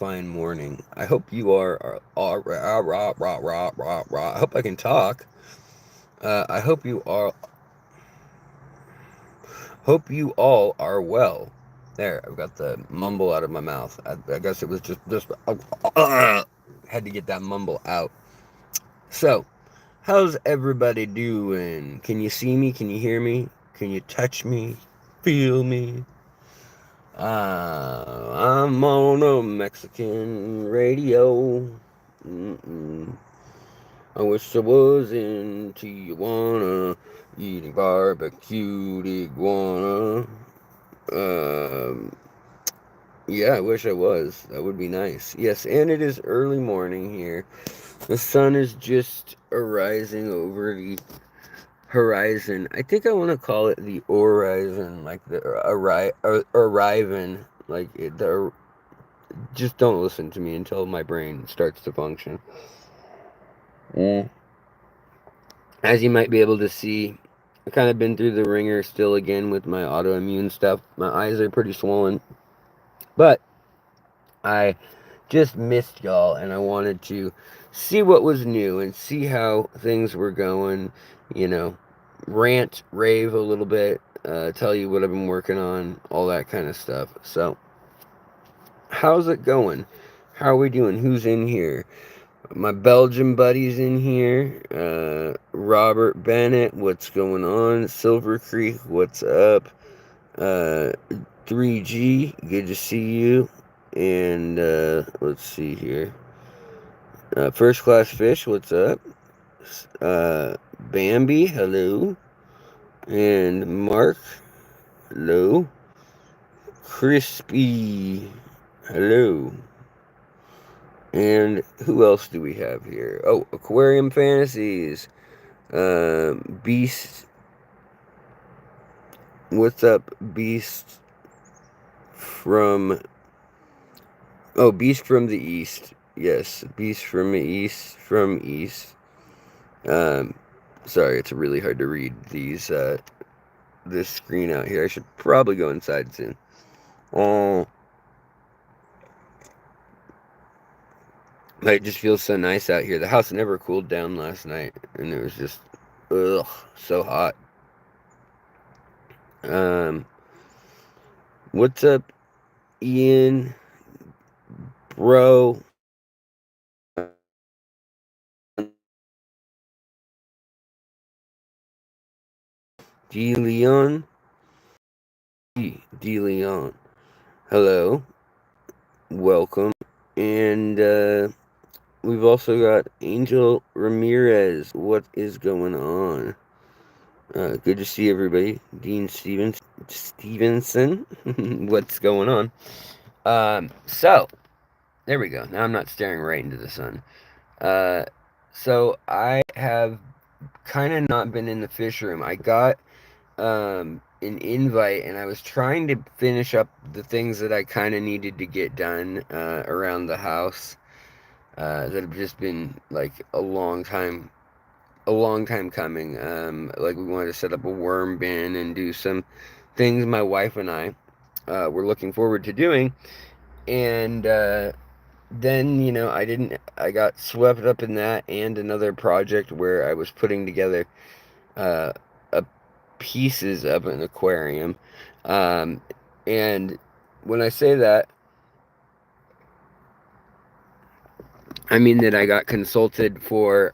fine morning. I hope you I hope I can talk. I hope you all are well. There, I've got the mumble out of my mouth. I guess it was just had to get that mumble out. So, how's everybody doing? Can you see me? Can you hear me? Can you touch me? Feel me? I'm on a Mexican radio. Mm-mm. I wish I was in Tijuana eating barbecued iguana. Um, yeah, I wish I was. That would be nice. Yes, and it is early morning here. The sun is just arising over the horizon. I think I want to call it the horizon, like the arriving, like the. Just don't listen to me until my brain starts to function. Mm. As you might be able to see, I've kind of been through the ringer still again with my autoimmune stuff. My eyes are pretty swollen, but I just missed y'all and I wanted to see what was new and see how things were going, you know, rant, rave a little bit, tell you what I've been working on, all that kind of stuff. So, how's it going? How are we doing? Who's in here? My Belgian buddies in here. Robert Bennett, what's going on? Silver Creek, what's up? Uh, 3G, good to see you. And let's see here. First Class Fish, what's up? Bambi, hello. And Mark, hello. Crispy, hello. And who else do we have here? Oh, Aquarium Fantasies. Beast. What's up, Beast from. Oh, Beast from the East. Yes, Beast from the East. From East. Um, sorry, it's really hard to read this screen out here. I should probably go inside soon. Oh, it just feels so nice out here. The house never cooled down last night, and it was just, ugh, so hot. Um, what's up, Ian, bro? D Leon, D Leon. Hello, welcome, and we've also got Angel Ramirez. What is going on? Good to see everybody. Dean Stevenson. What's going on? So there we go. Now I'm not staring right into the sun. Uh, so I have kind of not been in the fish room. I got an invite, and I was trying to finish up the things that I kind of needed to get done around the house that have just been like a long time coming. Like we wanted to set up a worm bin and do some things my wife and I were looking forward to doing, and then I got swept up in that and another project where I was putting together uh, a pieces of an aquarium, um, and when I say that, I mean that I got consulted for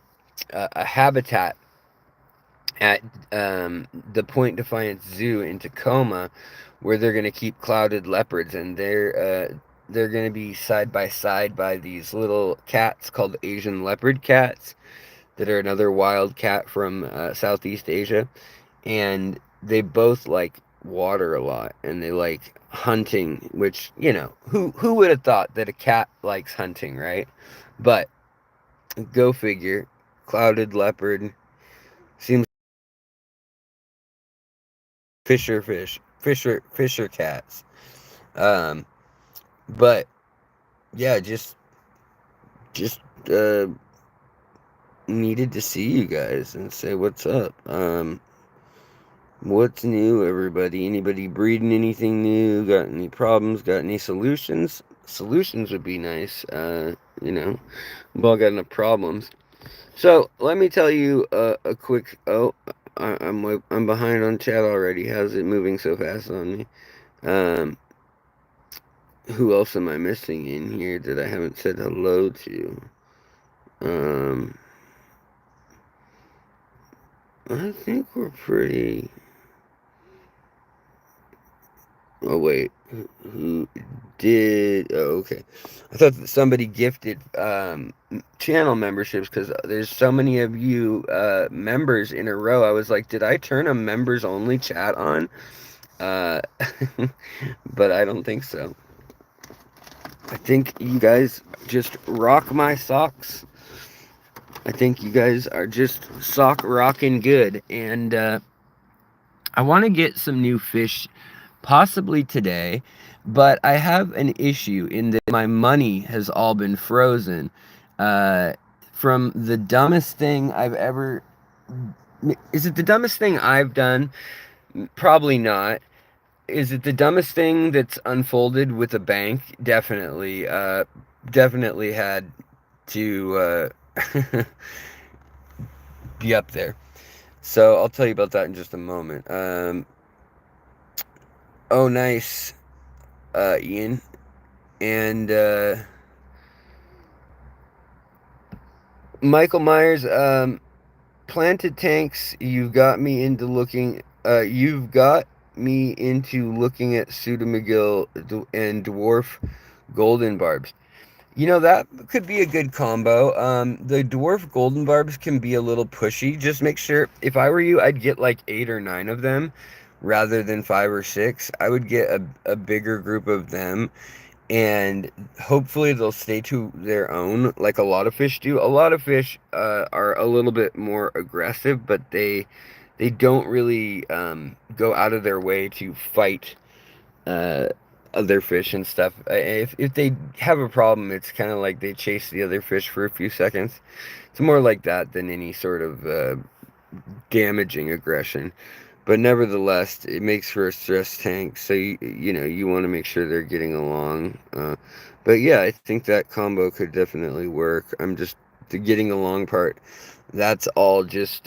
a habitat at the Point Defiance Zoo in Tacoma, where they're going to keep clouded leopards, and they're going to be side by side by these little cats called Asian leopard cats that are another wild cat from Southeast Asia, and they both like water a lot and they like hunting, which who would have thought that a cat likes hunting, right? But go figure. Clouded leopard seems fisher cats. Um, but yeah, just uh needed to see you guys and say what's up. What's new, everybody? Anybody breeding anything new? Got any problems? Got any solutions? solutions would be nice. You know, we've all got enough problems. So let me tell you a quick. Oh, I'm behind on chat already. How's it moving so fast on me? Um, who else am I missing in here that I haven't said hello to? Um, I think we're pretty. Oh wait, who did? Oh, okay. I thought that somebody gifted channel memberships because there's so many of you members in a row. I was like, did I turn a members only chat on? Uh, but I don't think so. I think you guys just rock my socks. I think you guys are just sock rocking good, and I want to get some new fish possibly today, but I have an issue in that my money has all been frozen. Uh, from the dumbest thing I've ever. Is it the dumbest thing I've done? Probably not. Is it the dumbest thing that's unfolded with a bank? Definitely. Definitely had to be up there. So I'll tell you about that in just a moment. Oh, nice, Ian. And Michael Myers, planted tanks. You've got me into looking. You've got me into looking at pseudomcgill and dwarf golden barbs. You know, that could be a good combo. The dwarf golden barbs can be a little pushy. Just make sure, if I were you, I'd get like 8 or 9 of them rather than 5 or 6. I would get a bigger group of them, and hopefully they'll stay to their own like a lot of fish do. A lot of fish are a little bit more aggressive, but they don't really go out of their way to fight uh, other fish and stuff. If they have a problem, it's kind of like they chase the other fish for a few seconds. It's more like that than any sort of damaging aggression. But nevertheless, it makes for a stress tank, so you know you want to make sure they're getting along. But yeah, I think that combo could definitely work. I'm just the getting along part. That's all just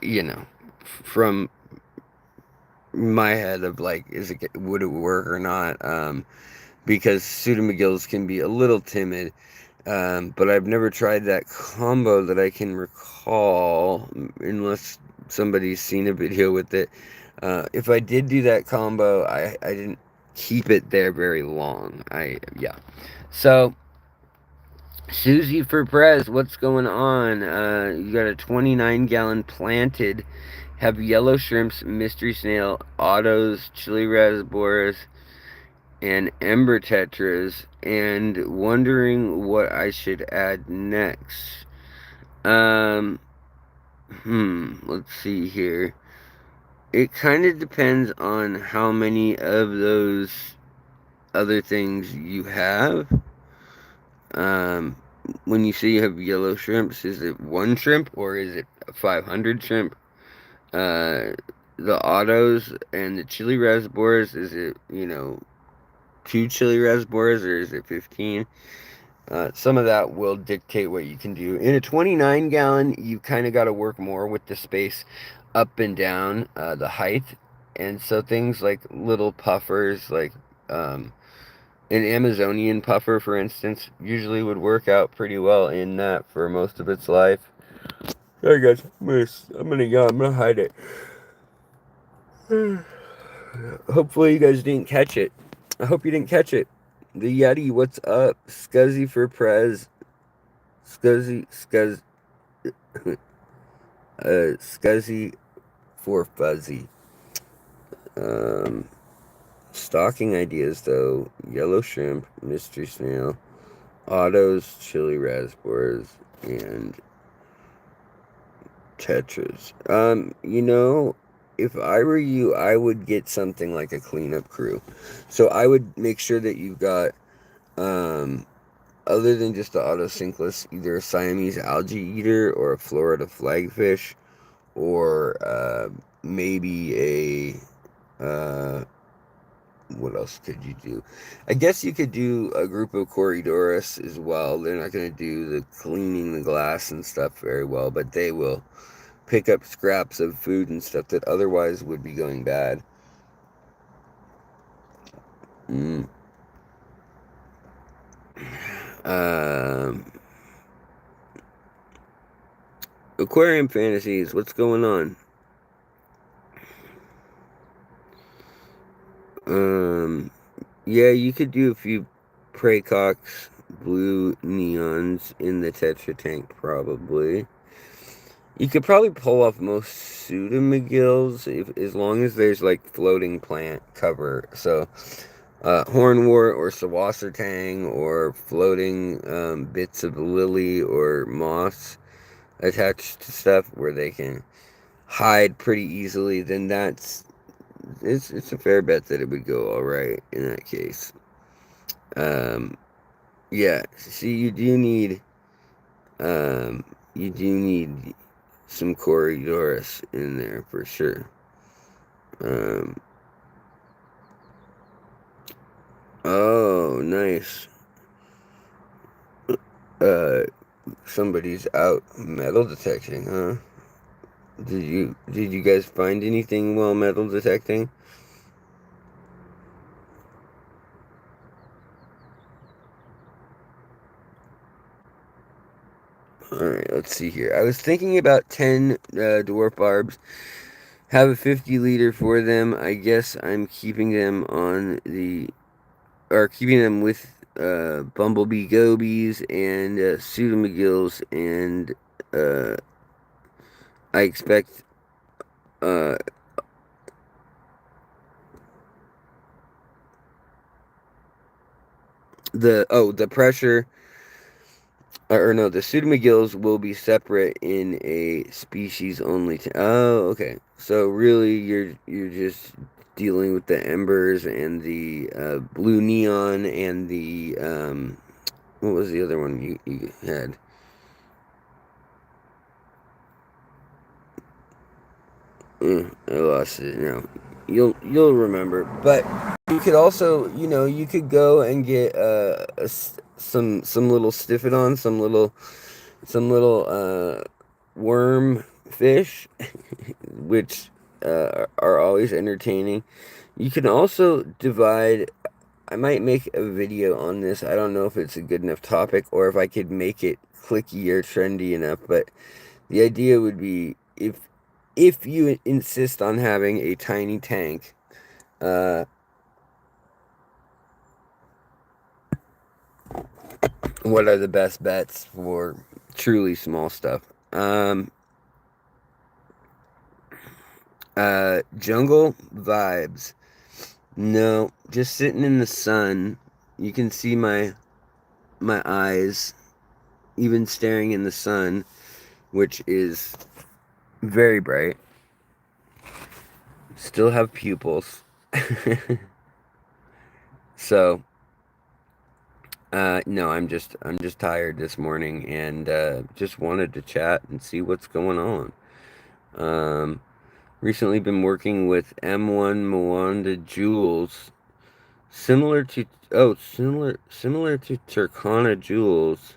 you know, from my head of like, would it work or not? Because pseudomcgills can be a little timid. But I've never tried that combo that I can recall, unless somebody's seen a video with it. If I did do that combo, I didn't keep it there very long. Yeah. So, Susie for Prez, what's going on? You got a 29-gallon planted. Have yellow shrimps, mystery snail, autos, chili raspberries, and ember tetras, and wondering what I should add next. Let's see here. It kind of depends on how many of those other things you have. Um, when you say you have yellow shrimps, is it one shrimp or is it 500 shrimp? The autos and the chili raspberries, is it, 2 chili raspberries or is it 15? Some of that will dictate what you can do. In a 29-gallon, you kind of got to work more with the space up and down, the height. And so things like little puffers, like an Amazonian puffer, for instance, usually would work out pretty well in that for most of its life. Sorry guys, I'm gonna yawn, I'm gonna hide it. Hopefully you guys didn't catch it. I hope you didn't catch it. The Yeti, what's up? Scuzzy for Prez. Scuzzy for Fuzzy. Stocking ideas though: yellow shrimp, mystery snail, autos, chili raspberries, and tetras. If I were you, I would get something like a cleanup crew. So I would make sure that you've got, other than just the autocinklus, either a Siamese algae eater or a Florida flagfish, or maybe a What else could you do? I guess you could do a group of Corydoras as well. They're not going to do the cleaning the glass and stuff very well, but they will pick up scraps of food and stuff that otherwise would be going bad. Mm. Um, Aquarium fantasies, what's going on? Um, yeah, you could do a few Praecox blue neons in the Tetra tank, probably. You could probably pull off most pseudomagills if as long as there's like floating plant cover. So, hornwort or sawassertang or floating bits of lily or moss attached to stuff where they can hide pretty easily, then it's a fair bet that it would go all right in that case. Um, yeah. See, um, you do need some Corydoras in there for sure. Um, oh, nice. Uh, somebody's out metal detecting, huh? Did you guys find anything while metal detecting? All right, let's see here. I was thinking about 10 dwarf barbs. Have a 50 liter for them. I guess I'm keeping them on the or keeping them with bumblebee gobies and pseudomagills, and uh, I expect uh, the pressure or no, the pseudomagills will be separate in a species only. Oh, okay. So really, you're just dealing with the embers and the blue neon and the what was the other one you had? I lost it now. You'll remember. But you could also, you could go and get some little stiffidon, some little worm fish, which are always entertaining. You can also divide. I might make a video on this. I don't know if it's a good enough topic or if I could make it clicky or trendy enough, but the idea would be if you insist on having a tiny tank, uh, what are the best bets for truly small stuff? Um, Jungle vibes. No, just sitting in the sun. You can see my eyes even staring in the sun, which is very bright. Still have pupils. So, no, I'm just tired this morning and just wanted to chat and see what's going on. Um, Recently been working with M1 Mwanda Jewels, similar to Turkana Jewels,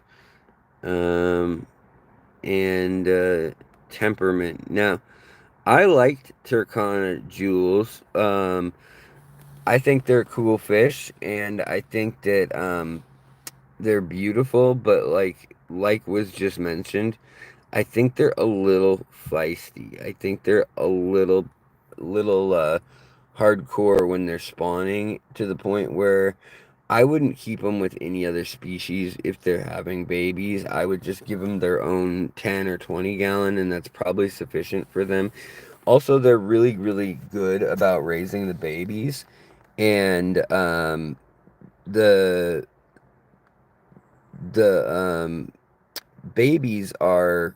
um, and Temperament. Now, I liked Turkana Jewels. I think they're cool fish, and I think that they're beautiful, but like was just mentioned, I think they're a little feisty. I think they're a little hardcore when they're spawning, to the point where I wouldn't keep them with any other species if they're having babies. I would just give them their own 10 or 20 gallon, and that's probably sufficient for them. Also, they're really, really good about raising the babies, and the the babies are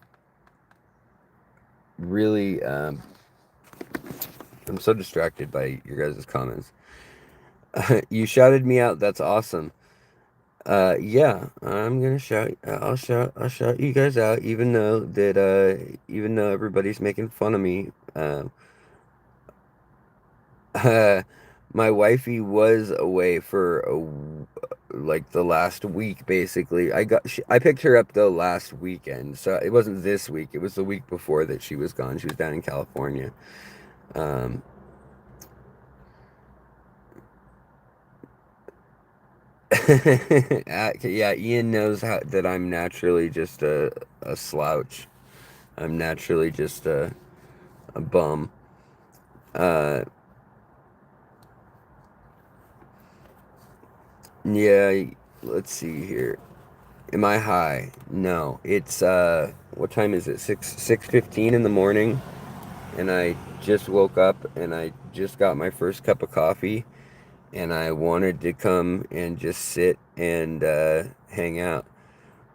really I'm so distracted by your guys' comments. You shouted me out. That's awesome. Yeah, I'm gonna shout. I'll shout you guys out, even though everybody's making fun of me. My wifey was away for like the last week basically. I picked her up the last weekend. So it wasn't this week. It was the week before that she was gone. She was down in California. Um yeah, Ian knows that I'm naturally just a slouch. I'm naturally just a bum. Uh yeah, let's see here. Am I high? No. It's what time is it? 6:15 in the morning, and I just woke up and I just got my first cup of coffee, and I wanted to come and just sit and hang out.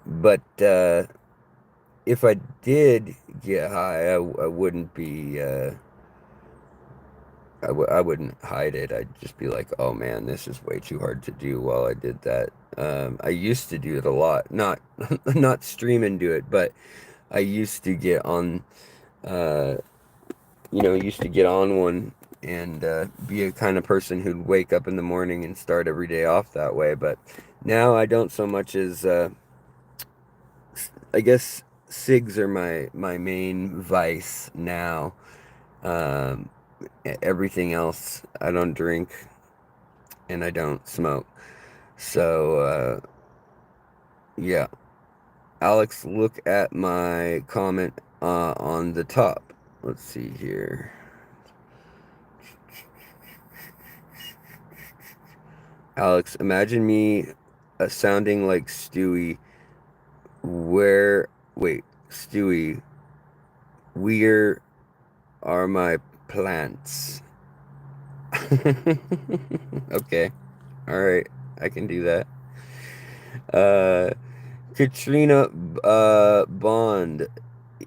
But if I did get high, I wouldn't be I wouldn't hide it. I'd just be like, "Oh man, this is way too hard to do." While I did that, I used to do it a lot. Not not stream and do it, but I used to get on, uh, used to get on one and be a kind of person who'd wake up in the morning and start every day off that way. But now I don't so much as, I guess cigs are my main vice now. Um, Everything else, I don't drink and I don't smoke. So, yeah. Alex, look at my comment on the top. Let's see here. Alex, imagine me sounding like Stewie. Where, wait, Stewie, where are my plants? Okay, all right, I can do that. Uh, Katrina Bond,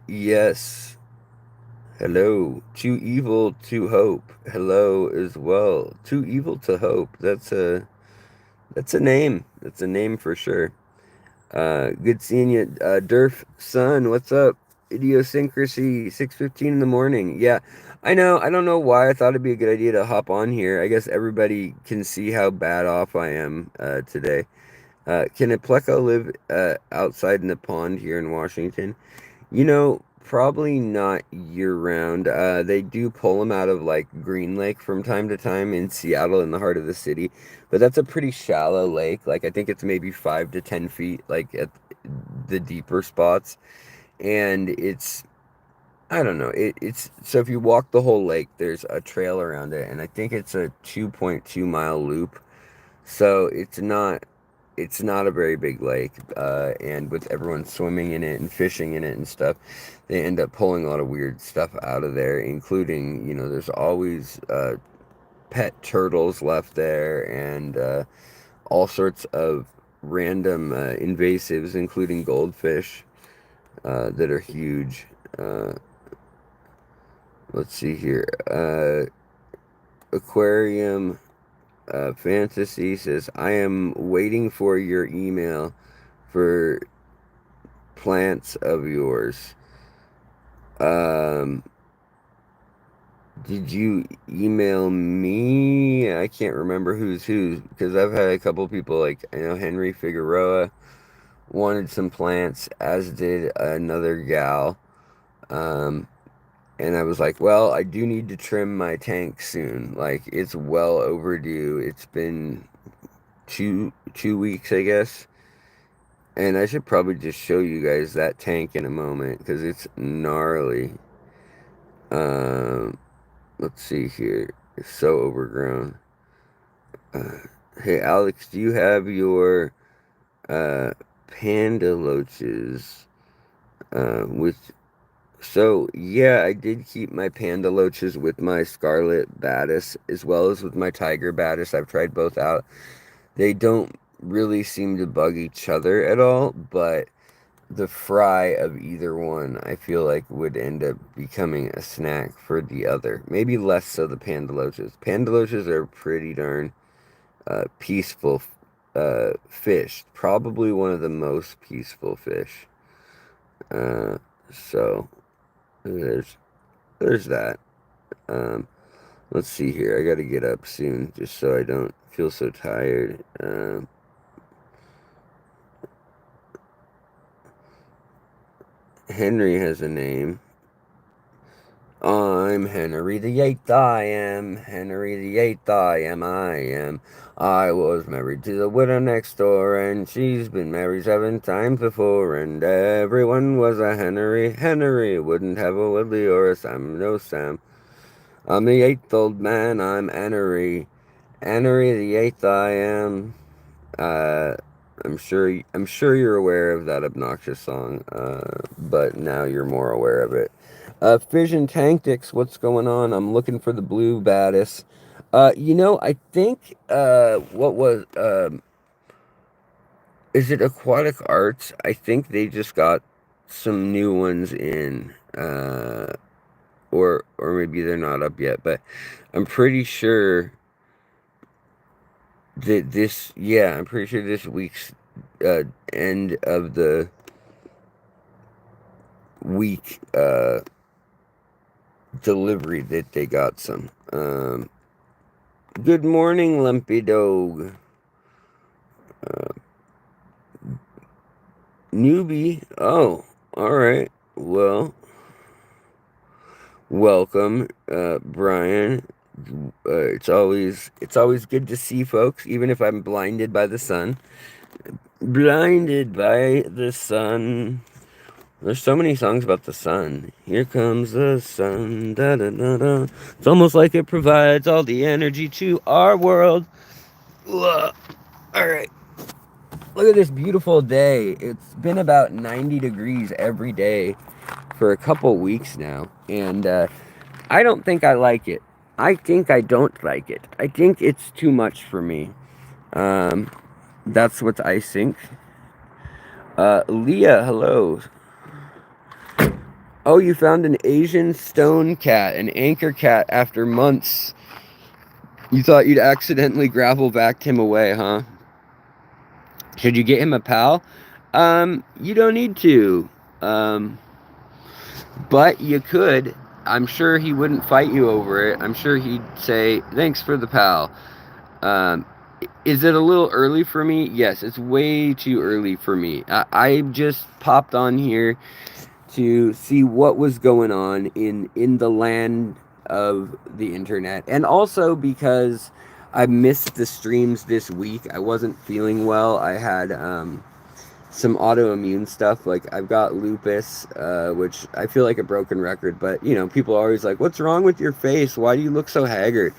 yes. Hello. Too evil to hope. Hello as well. Too evil to hope. That's a name. That's a name for sure. Good seeing you. Durf Sun, what's up? Idiosyncrasy, 6:15 in the morning. Yeah, I know. I don't know why I thought it'd be a good idea to hop on here. I guess everybody can see how bad off I am today. Can a pleco live outside in the pond here in Washington? Probably not year round. They do pull them out of like Green Lake from time to time in Seattle in the heart of the city, but that's a pretty shallow lake. Like I think it's maybe 5 to 10 feet, like at the deeper spots, and I don't know. It's so if you walk the whole lake, there's a trail around it, and I think it's a 2.2 mile loop. So it's not a very big lake, and with everyone swimming in it and fishing in it and stuff, they end up pulling a lot of weird stuff out of there, including, there's always pet turtles left there and all sorts of random invasives, including goldfish that are huge. Uh, let's see here. Aquarium Fantasy says, I am waiting for your email for plants of yours. Um, did you email me? I can't remember who's who because I've had a couple people like I know Henry Figueroa wanted some plants, as did another gal. Um, and I was like, well, I do need to trim my tank soon. Like it's well overdue. It's been two weeks, I guess. And I should probably just show you guys that tank in a moment because it's gnarly. Um, let's see here. It's so overgrown. Uh, hey, Alex, do you have your uh, panda loaches with? So, yeah, I did keep my panda loaches with my scarlet batis as well as with my tiger batis. I've tried both out. They don't really seem to bug each other at all, but the fry of either one, I feel like would end up becoming a snack for the other. Maybe less so the pandaloches. Pandaloches are pretty darn peaceful fish. Probably one of the most peaceful fish. So there's there's that. Um, Let's see here. I gotta get up soon, just so I don't feel so tired. Henry has a name. I'm Henry the Eighth, I am. Henry the Eighth, I am, I am. I was married to the widow next door, and she's been married 7 times before, and everyone was a Henry. Henry wouldn't have a Willie or a Sam, no Sam. I'm the eighth old man, I'm Henry. Henry the Eighth, I am. Uh, I'm sure you're aware of that obnoxious song, but now you're more aware of it. Fission Tactics, what's going on? I'm looking for the blue baddest. I think what was is it Aquatic Arts? I think they just got some new ones in, or maybe they're not up yet, but I'm pretty sure that I'm pretty sure this week's uh, end of the week delivery that they got some. Good morning, Lumpy Dog. Newbie. Oh, all right. Well, welcome, Brian. It's always good to see folks, even if I'm blinded by the sun. Blinded by the sun. There's so many songs about the sun. Here comes the sun. Da, da, da, da. It's almost like it provides all the energy to our world. Ugh. All right. Look at this beautiful day. It's been about 90 degrees every day for a couple weeks now. And I don't think I like it. I think I don't like it. I think it's too much for me. Um, that's what I think. Leah, hello. Oh, you found an Asian stone cat, an anchor cat after months. You thought you'd accidentally gravel backed him away, huh? Should you get him a pal? You don't need to. Um, but you could. I'm sure he wouldn't fight you over it. I'm sure he'd say, thanks for the pal. Um, is it a little early for me? Yes, it's way too early for me. I just popped on here to see what was going on in the land of the internet, and also because I missed the streams this week. I wasn't feeling well. I had some autoimmune stuff. Like, I've got lupus, which I feel like a broken record, but people are always like, what's wrong with your face? Why do you look so haggard?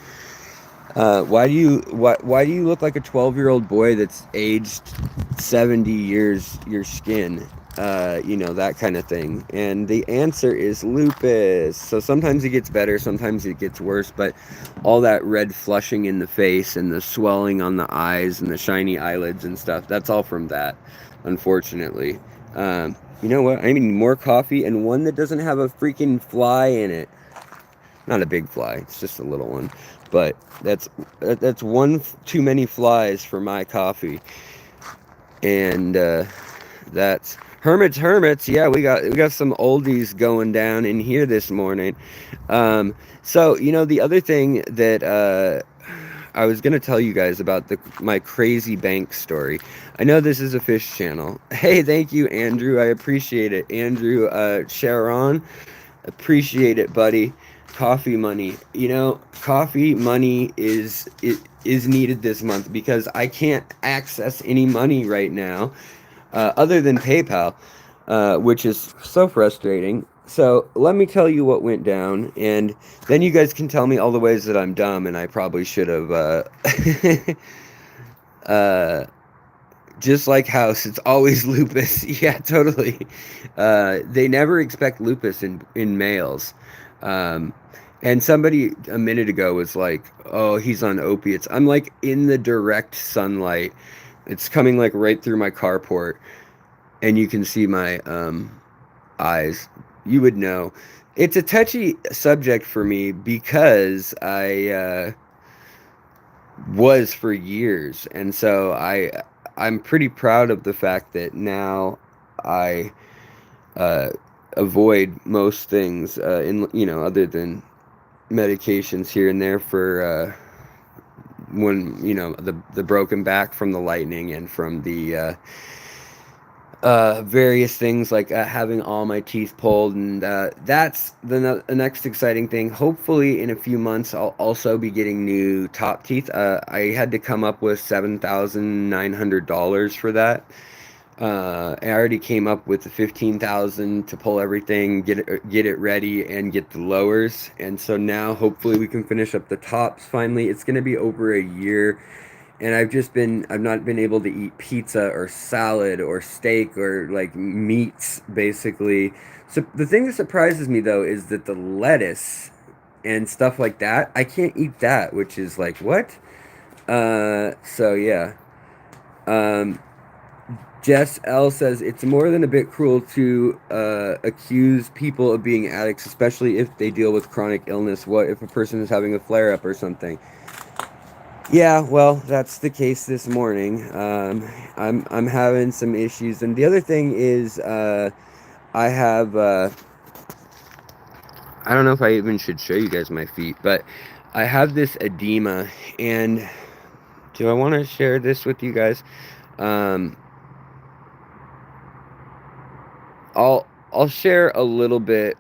Why do you look like a 12-year-old boy that's aged 70 years your skin? That kind of thing. And the answer is lupus. So sometimes it gets better, sometimes it gets worse, but all that red flushing in the face and the swelling on the eyes and the shiny eyelids and stuff, that's all from that, unfortunately. You know what? I need more coffee, and one that doesn't have a freaking fly in it. Not a big fly, it's just a little one. But that's one too many flies for my coffee. And that's Hermits. Yeah, we got some oldies going down in here this morning. So the other thing that I was gonna tell you guys about my crazy bank story. I know this is a fish channel. Hey, thank you, Andrew. I appreciate it, Andrew. Sharon, appreciate it, buddy. Coffee money. Coffee money is needed this month because I can't access any money right now, other than PayPal, which is so frustrating. So let me tell you what went down, and then you guys can tell me all the ways that I'm dumb and I probably should have. Just like House, it's always lupus. Yeah, totally. They never expect lupus in males. Um, and somebody a minute ago was like, "Oh, he's on opiates." I'm like in the direct sunlight. It's coming like right through my carport, and you can see my eyes. You would know. It's a touchy subject for me because I was for years, and so I'm pretty proud of the fact that now I avoid most things in other than medications here and there for when, you know, the broken back from the lightning and from the various things like having all my teeth pulled, and that's the next exciting thing. Hopefully in a few months I'll also be getting new top teeth. I had to come up with $7,900 for that. I already came up with the 15,000 to pull everything, get it ready, and get the lowers. And so now hopefully we can finish up the tops finally. It's going to be over a year, and I've not been able to eat pizza or salad or steak or like meats basically. So the thing that surprises me though is that the lettuce and stuff like that, I can't eat that, which is like what? So yeah. Um, Jess L says it's more than a bit cruel to accuse people of being addicts, especially if they deal with chronic illness. What if a person is having a flare up or something? Yeah, well, that's the case this morning. I'm having some issues, and the other thing is I have I don't know if I even should show you guys my feet, but I have this edema, and do I want to share this with you guys? I'll share a little bit.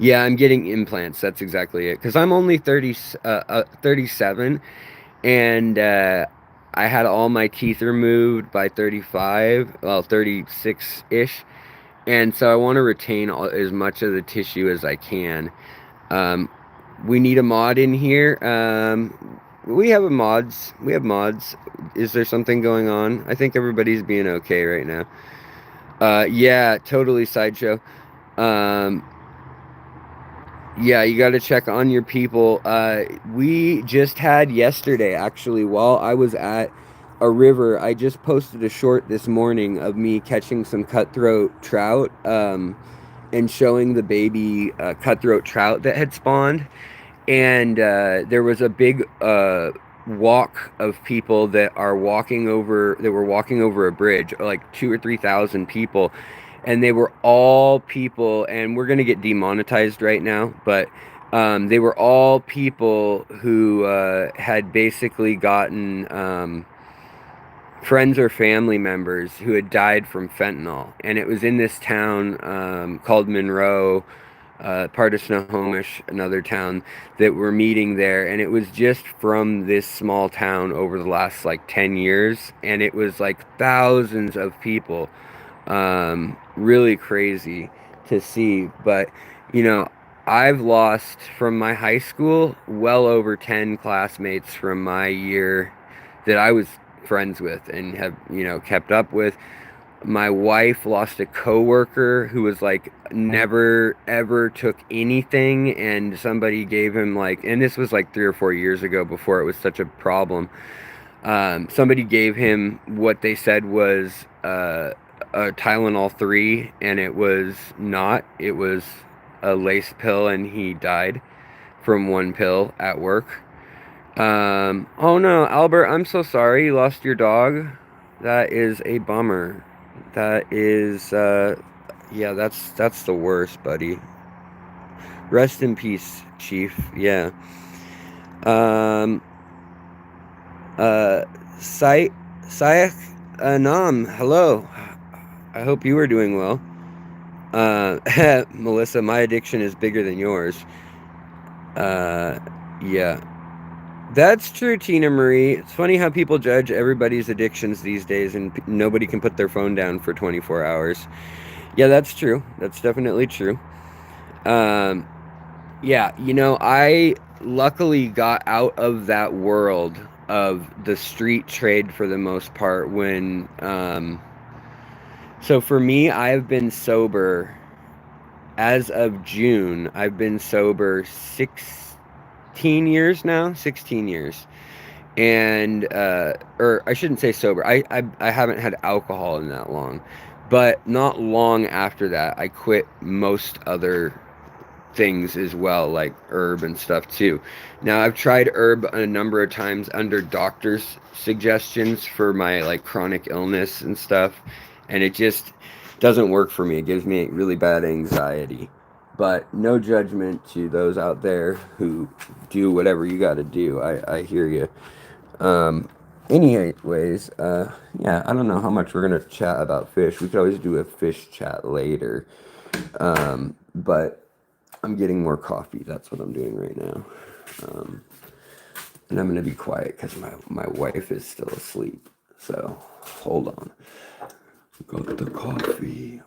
Yeah, I'm getting implants. That's exactly it. Because I'm only 37, and I had all my teeth removed by 35, well, 36-ish. And so I want to retain as much of the tissue as I can. We need a mod in here. We have mods. We have mods. Is there something going on? I think everybody's being okay right now. Yeah, totally sideshow. Yeah, you got to check on your people. We just had yesterday, actually, while I was at a river, I just posted a short this morning of me catching some cutthroat trout, and showing the baby cutthroat trout that had spawned. And there was a big walk of people that were walking over a bridge, like 2,000 or 3,000 people, and they were all people, and we're gonna get demonetized right now, but they were all people who had basically gotten friends or family members who had died from fentanyl, and it was in this town called Monroe, part of Snohomish, another town, that were meeting there, and it was just from this small town over the last like 10 years, and it was like thousands of people. Really crazy to see, but you know, I've lost from my high school well over 10 classmates from my year that I was friends with and have, you know, kept up with. My wife lost a coworker who was like never ever took anything, and somebody gave him like, and this was like 3 or 4 years ago before it was such a problem. Somebody gave him what they said was a Tylenol 3, and it was not. It was a lace pill, and he died from one pill at work. Oh no, Albert, I'm so sorry you lost your dog. That is a bummer. That is, yeah, that's the worst, buddy. Rest in peace, Chief. Yeah. Sayak Anam, hello. I hope you are doing well. Melissa, my addiction is bigger than yours. Yeah. That's true, Tina Marie. It's funny how people judge everybody's addictions these days, and nobody can put their phone down for 24 hours. Yeah, that's true. That's definitely true. Yeah, you know, I luckily got out of that world of the street trade for the most part when, so for me, I've been sober as of June. I've been sober 16 years now, 16 years. And or I shouldn't say sober. I haven't had alcohol in that long, but not long after that I quit most other things as well, like herb and stuff too. Now I've tried herb a number of times under doctor's suggestions for my like chronic illness and stuff, and it just doesn't work for me. It gives me really bad anxiety. But no judgment to those out there who do whatever you got to do. I hear you. Anyways, yeah, I don't know how much we're gonna chat about fish. We could always do a fish chat later. But I'm getting more coffee. That's what I'm doing right now. And I'm gonna be quiet because my wife is still asleep. So hold on. Got the coffee.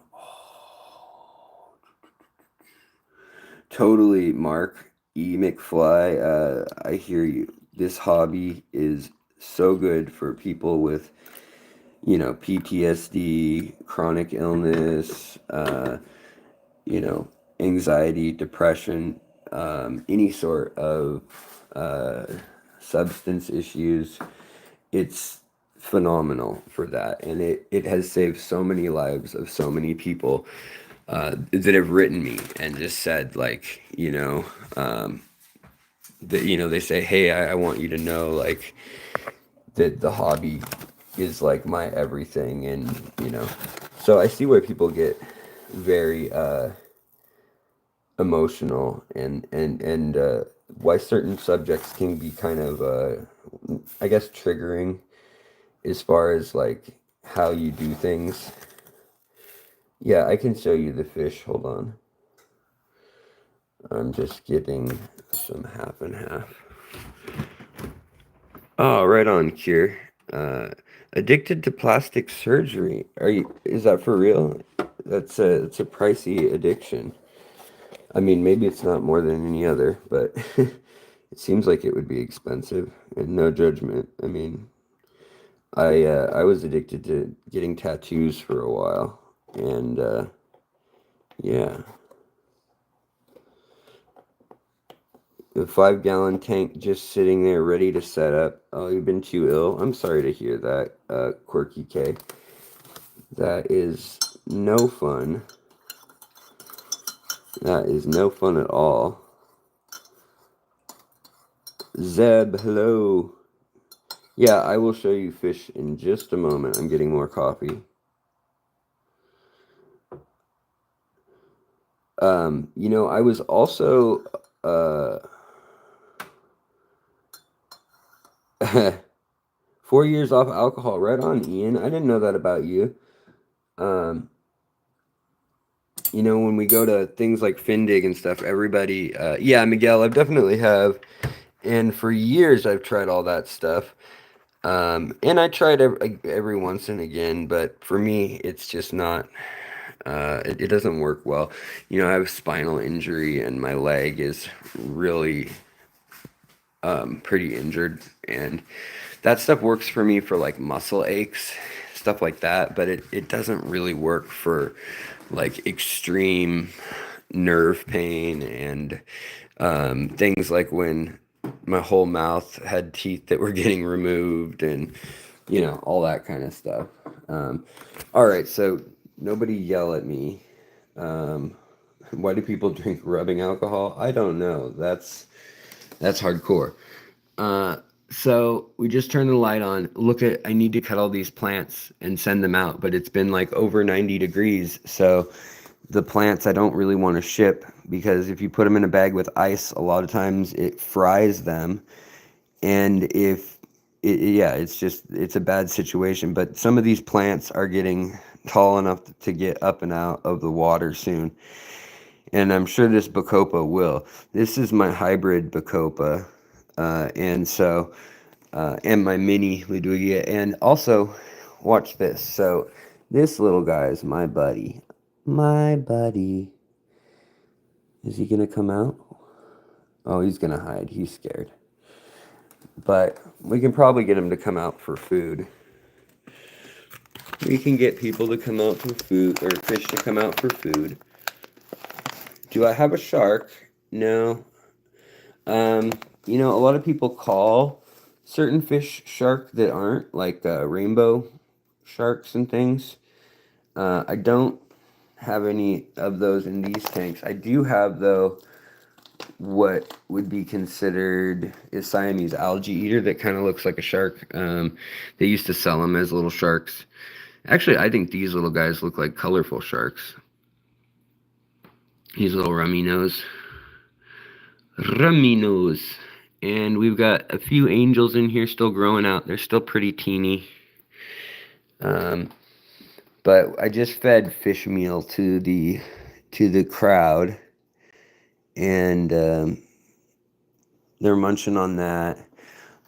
Totally, Mark E. McFly. I hear you. This hobby is so good for people with, PTSD, chronic illness, anxiety, depression, any sort of substance issues. It's phenomenal for that. And it has saved so many lives of so many people that have written me and just said, like, that, they say, hey, I want you to know, like, that the hobby is like my everything. And, so I see why people get very emotional and why certain subjects can be kind of, I guess, triggering as far as like how you do things. Yeah, I can show you the fish. Hold on. I'm just getting some half and half. Oh, right on, Cure. Addicted to plastic surgery. Is that for real? It's a pricey addiction. I mean, maybe it's not more than any other, but it seems like it would be expensive, and no judgment. I mean, I was addicted to getting tattoos for a while, and yeah. The 5-gallon tank just sitting there ready to set up. Oh, you've been too ill? I'm sorry to hear that, Quirky K. That is no fun. That is no fun at all. Zeb, hello. Yeah, I will show you fish in just a moment. I'm getting more coffee. I was also 4 years off alcohol. Right on, Ian. I didn't know that about you. When we go to things like Findig and stuff, everybody, yeah, Miguel, I definitely have. And for years, I've tried all that stuff. And I tried every once and again, but for me, it's just not, it doesn't work well. I have spinal injury and my leg is really, pretty injured. And that stuff works for me for like muscle aches, stuff like that, but it doesn't really work for like extreme nerve pain and things like when my whole mouth had teeth that were getting removed and all that kind of stuff. All right, so nobody yell at me. Why do people drink rubbing alcohol? I don't know. That's hardcore. So we just turned the light on. I need to cut all these plants and send them out, but it's been like over 90 degrees. So the plants I don't really want to ship because if you put them in a bag with ice, a lot of times it fries them. And it's a bad situation. But some of these plants are getting tall enough to get up and out of the water soon. And I'm sure this Bacopa will. This is my hybrid Bacopa. And my mini Ludwigia. And also, watch this. So, this little guy is my buddy. My buddy. Is he going to come out? Oh, he's going to hide. He's scared. But we can probably get him to come out for food. We can get people to come out for food, or fish to come out for food. Do I have a shark? No. A lot of people call certain fish shark that aren't, like rainbow sharks and things. I don't have any of those in these tanks. I do have, though, what would be considered a Siamese algae eater that kind of looks like a shark. They used to sell them as little sharks. Actually, I think these little guys look like colorful sharks. He's a little rummy nose. Rummy nose. And we've got a few angels in here still growing out. They're still pretty teeny. But I just fed fish meal to the crowd, and they're munching on that.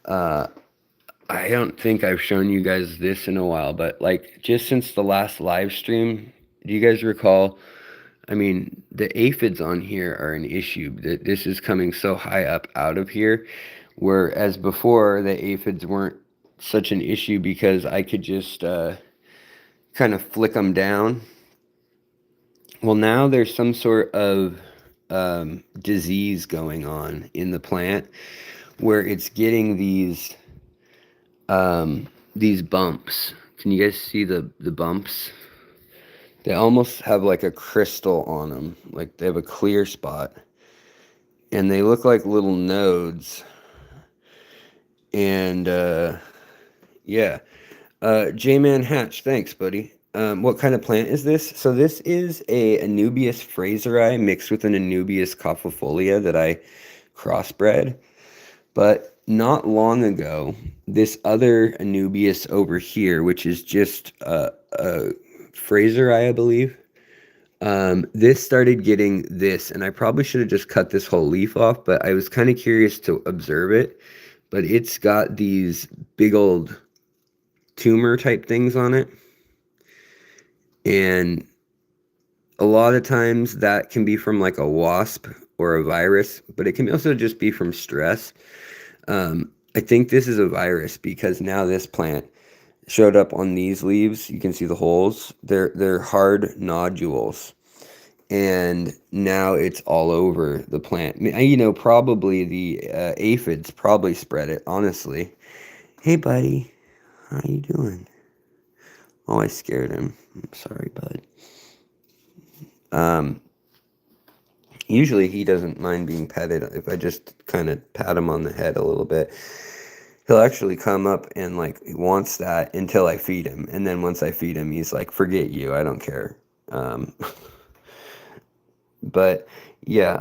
I don't think I've shown you guys this in a while, but like just since the last live stream, do you guys recall? I mean, the aphids on here are an issue. This is coming so high up out of here, whereas before the aphids weren't such an issue because I could just kind of flick them down. Well, now there's some sort of disease going on in the plant where it's getting these bumps. Can you guys see the bumps? They almost have like a crystal on them, like they have a clear spot, and they look like little nodes. And yeah, J-Man Hatch, thanks, buddy. What kind of plant is this? So this is a Anubias fraseri mixed with an Anubias cophifolia that I crossbred. But not long ago, this other Anubias over here, which is just a fraseri, I believe, this started getting this, and I probably should have just cut this whole leaf off, but I was kind of curious to observe it. But it's got these big old tumor type things on it. And a lot of times that can be from like a wasp or a virus, but it can also just be from stress. I think this is a virus because now this plant showed up on these leaves. You can see the holes. They're hard nodules. And now it's all over the plant. You know, probably the aphids probably spread it, honestly. Hey, buddy. How you doing? Oh, I scared him. I'm sorry, bud. Usually he doesn't mind being petted. If I just kind of pat him on the head a little bit, he'll actually come up and like he wants that until I feed him. And then once I feed him, he's like, forget you. I don't care. But yeah,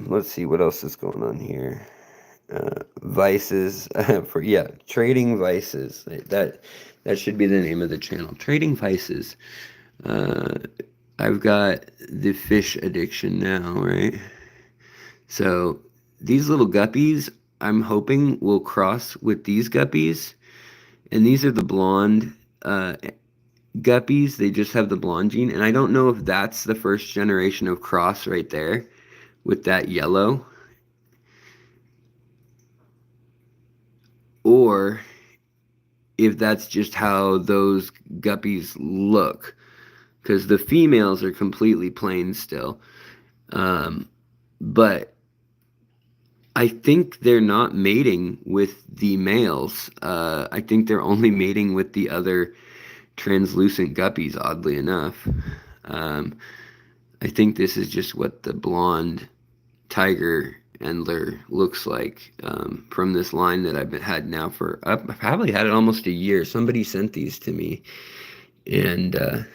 let's see what else is going on here. Vices for trading vices. That should be the name of the channel. Trading vices. I've got the fish addiction now, right? So these little guppies, I'm hoping will cross with these guppies, and these are the blonde guppies. They just have the blonde gene, and I don't know if that's the first generation of cross right there with that yellow, or if that's just how those guppies look, because the females are completely plain still. But I think they're not mating with the males. I think they're only mating with the other translucent guppies, oddly enough. I think this is just what the blonde tiger Endler looks like from this line that I've had now for I've probably had it almost a year. Somebody sent these to me, and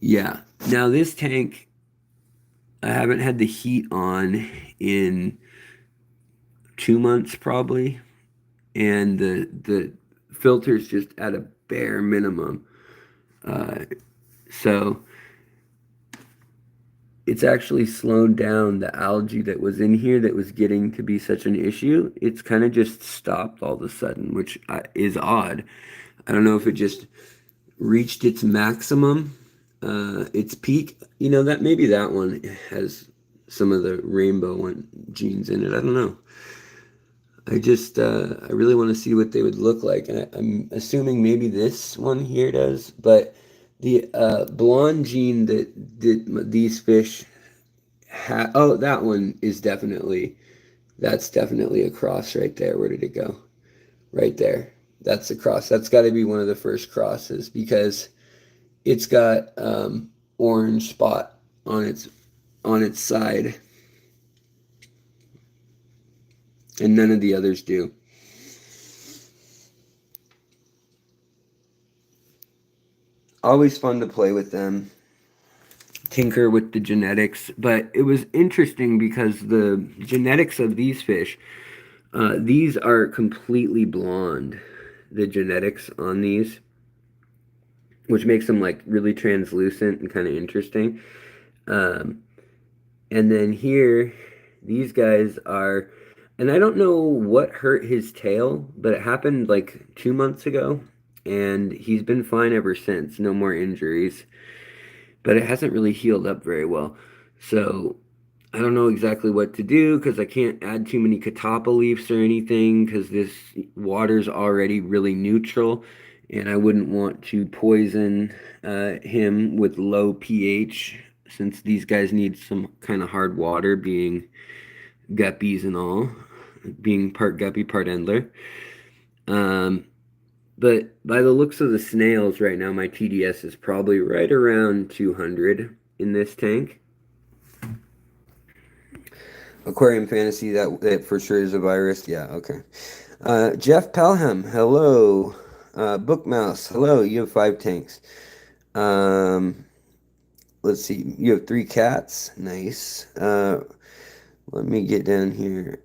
yeah. Now this tank, I haven't had the heat on in 2 months probably, and the filter's just at a bare minimum. So it's actually slowed down the algae that was in here that was getting to be such an issue. It's kind of just stopped all of a sudden, which is odd. I don't know if it just reached its maximum, its peak. You know, that maybe that one has some of the rainbow one genes in it. I don't know. I really want to see what they would look like. And I'm assuming maybe this one here does, but the blonde gene that these fish have, oh, that one is that's definitely a cross right there. Where did it go? Right there. That's a cross. That's got to be one of the first crosses because it's got orange spot on its side. And none of the others do. Always fun to play with them. tinker with the genetics, but it was interesting because the genetics of these fish, these are completely blonde, the genetics on these, which makes them like really translucent and kind of interesting. Um, and then here, these guys are, and I don't know what hurt his tail, but it happened like 2 months ago, and he's been fine ever since. No more injuries, but it hasn't really healed up very well. So I don't know exactly what to do because I can't add too many catappa leaves or anything because this water's already really neutral, and I wouldn't want to poison him with low pH since these guys need some kind of hard water, being guppies and all, being part guppy, part endler. Um, but by the looks of the snails right now, my TDS is probably right around 200 in this tank. Aquarium Fantasy, that for sure is a virus. Yeah, okay. Jeff Pelham, hello. Book Mouse, hello. You have 5 tanks. Let's see. You have 3 cats. Nice. Let me get down here.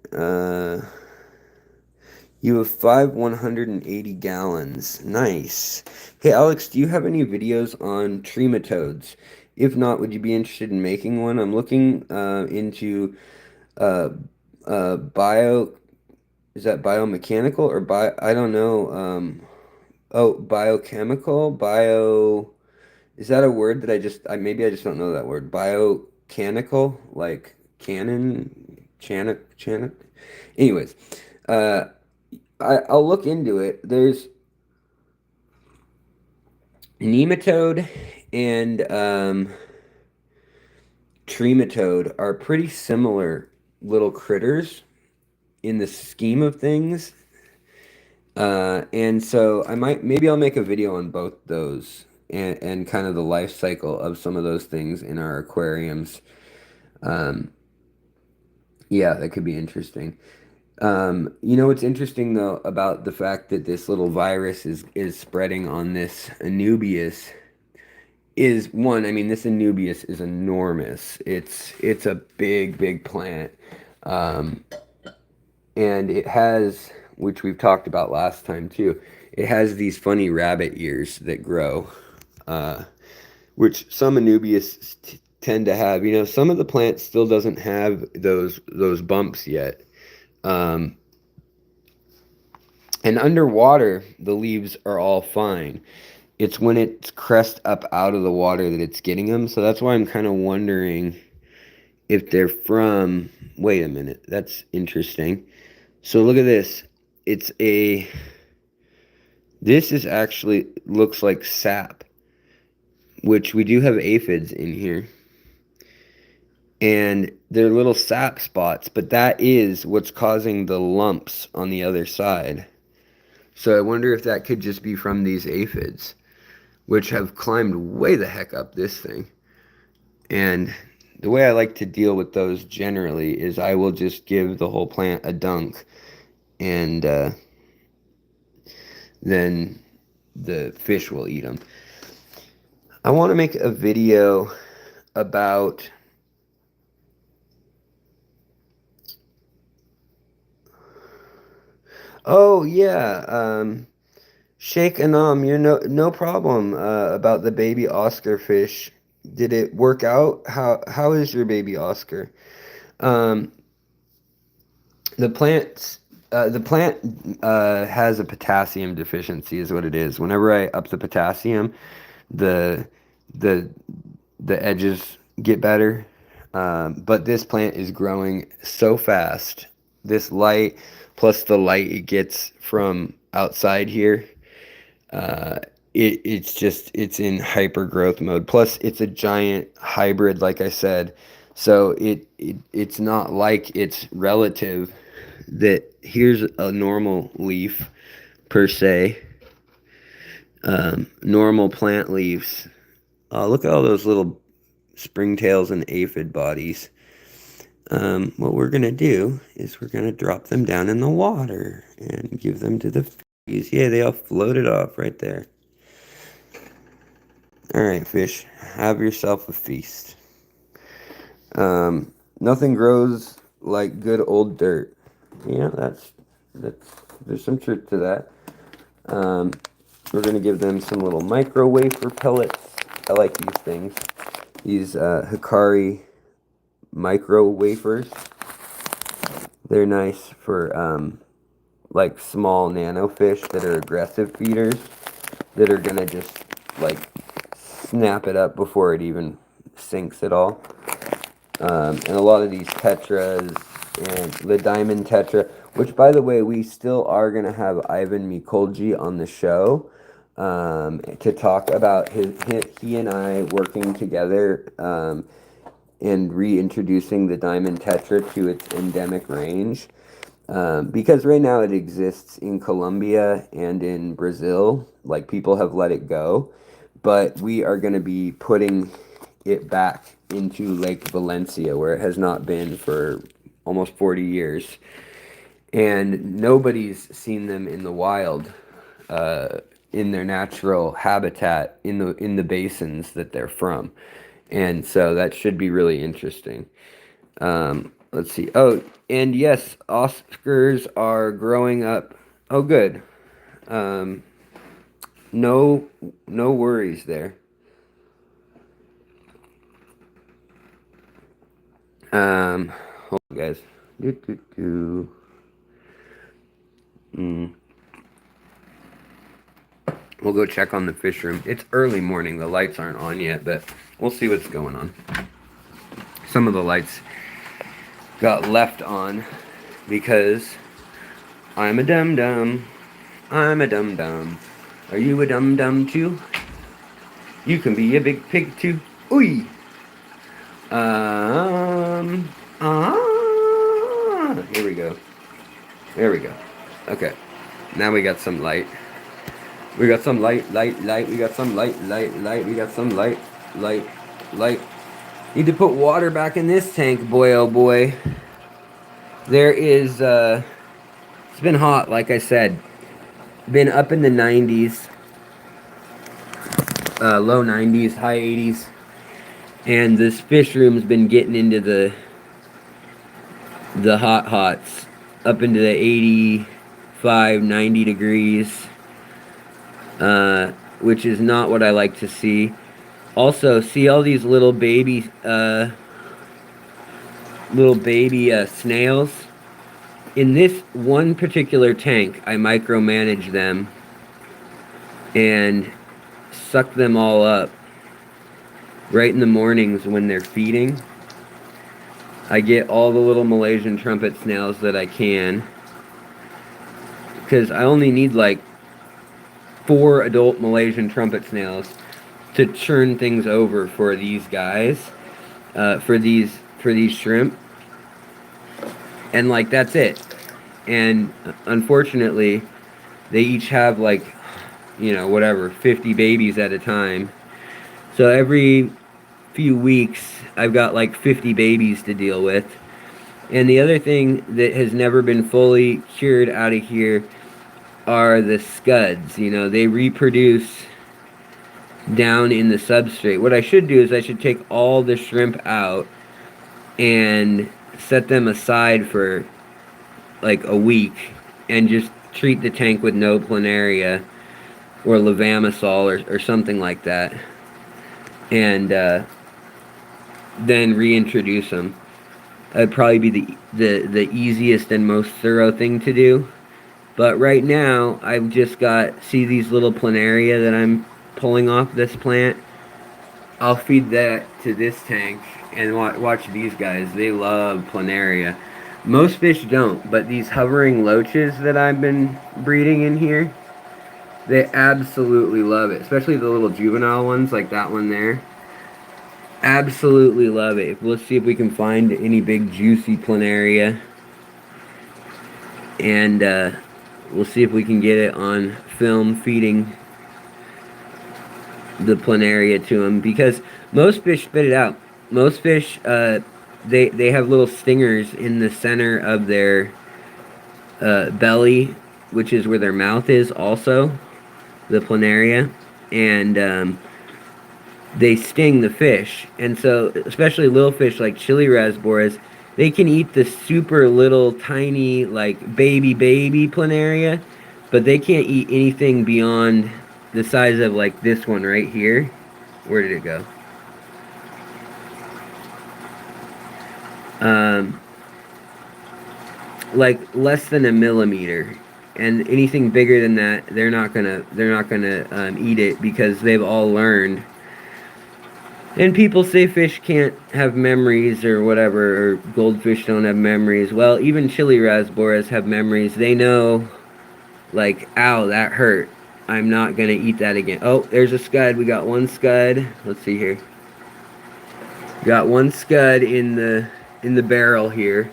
You have 180 gallons. Nice. Hey, Alex, do you have any videos on trematodes? If not, would you be interested in making one? I'm looking into uh, bio. Is that biomechanical or bio? I don't know. Oh, biochemical, bio. Is that a word that maybe I just don't know that word? Biocanical, like canon, chanic. Anyways, uh, I'll look into it. There's nematode and trematode are pretty similar little critters in the scheme of things. And so maybe I'll make a video on both those and kind of the life cycle of some of those things in our aquariums. Yeah, that could be interesting. You know what's interesting though about the fact that this little virus is spreading on this Anubias is one, I mean, this Anubias is enormous. It's a big plant. Um, and it has, which we've talked about last time too, it has these funny rabbit ears that grow, which some Anubias tend to have. You know, some of the plants still doesn't have those bumps yet. Um, and underwater, the leaves are all fine. It's when it's crest up out of the water that it's getting them. So that's why I'm kind of wondering if they're from. Wait a minute, that's interesting. So look at this. It's a. This is actually looks like sap, which we do have aphids in here. And they're little sap spots, but that is what's causing the lumps on the other side. So I wonder if that could just be from these aphids, which have climbed way the heck up this thing. And the way I like to deal with those generally is I will just give the whole plant a dunk, and then the fish will eat them. I want to make a video about oh yeah, Sheikh Anam, you're no problem about the baby Oscar fish. Did it work out? How is your baby Oscar? Um, the plant has a potassium deficiency, is what it is. Whenever I up the potassium, the the the edges get better. But this plant is growing so fast. This light plus the light it gets from outside here, uh, it's in hyper growth mode. Plus, it's a giant hybrid, like I said. So it's not like its relative that here's a normal leaf per se. Normal plant leaves. Look at all those little springtails and aphid bodies. What we're gonna do is we're gonna drop them down in the water and give them to the fishies. Yeah, they all floated off right there. Alright, fish, have yourself a feast. Nothing grows like good old dirt. Yeah, that's there's some truth to that. We're gonna give them some little micro wafer pellets. I like these things. These Hikari micro wafers. They're nice for like small nano fish that are aggressive feeders that are gonna just like snap it up before it even sinks at all. And a lot of these tetras and the diamond tetra, which by the way, we still are going to have Ivan Mikolji on the show to talk about he and I working together and reintroducing the diamond tetra to its endemic range. Because right now it exists in Colombia and in Brazil, like people have let it go, but we are going to be putting it back into Lake Valencia, where it has not been for almost 40 years. And nobody's seen them in the wild, in their natural habitat, in the basins that they're from. And so that should be really interesting. Let's see. Oh, and yes, Oscars are growing up. Oh, good. No worries there. Hold on, guys. We'll go check on the fish room. It's early morning. The lights aren't on yet, but we'll see what's going on. Some of the lights got left on because I'm a dum-dum. I'm a dum-dum. Are you a dum-dum too? You can be a big pig too. Ooh. Here we go. There we go. Okay. Now we got some light. We got some light. We got some light. We got some light. Need to put water back in this tank, boy, oh boy. There is, it's been hot, like I said. Been up in the 90s. Low 90s, high 80s. And this fish room's been getting into the hots. Up into the 85, 90 degrees. Which is not what I like to see. Also, see all these little baby snails? In this one particular tank, I micromanage them and suck them all up right in the mornings when they're feeding. I get all the little Malaysian trumpet snails that I can, because I only need like 4 adult Malaysian trumpet snails to churn things over for these guys, for these shrimp, and like that's it. And unfortunately, they each have like, whatever, 50 babies at a time. So every few weeks, I've got like 50 babies to deal with. And the other thing that has never been fully cured out of here are the scuds. They reproduce down in the substrate. What I should do is I should take all the shrimp out and set them aside for like a week and just treat the tank with no planaria or levamisol or something like that, and then reintroduce them. That'd probably be the easiest and most thorough thing to do. But right now, I've just got, see these little planaria that I'm pulling off this plant? I'll feed that to this tank, and watch these guys. They love planaria. Most fish don't, but these hovering loaches that I've been breeding in here, they absolutely love it. Especially the little juvenile ones, like that one there. Absolutely love it. Let's see if we can find any big juicy planaria. And we'll see if we can get it on film feeding the planaria to them, because most fish spit it out. Most fish, they have little stingers in the center of their belly, which is where their mouth is also, the planaria. And they sting the fish. And so, especially little fish like chili rasboras, they can eat the super little tiny, like baby planaria, but they can't eat anything beyond the size of like this one right here. Where did it go? Um, like less than a millimeter, and anything bigger than that, they're not gonna eat it because they've all learned. And people say fish can't have memories or whatever, or goldfish don't have memories. Well, even chili rasboras have memories. They know, like, ow, that hurt. I'm not gonna eat that again. Oh, there's a scud. We got one scud. Let's see here. Got one scud in the barrel here,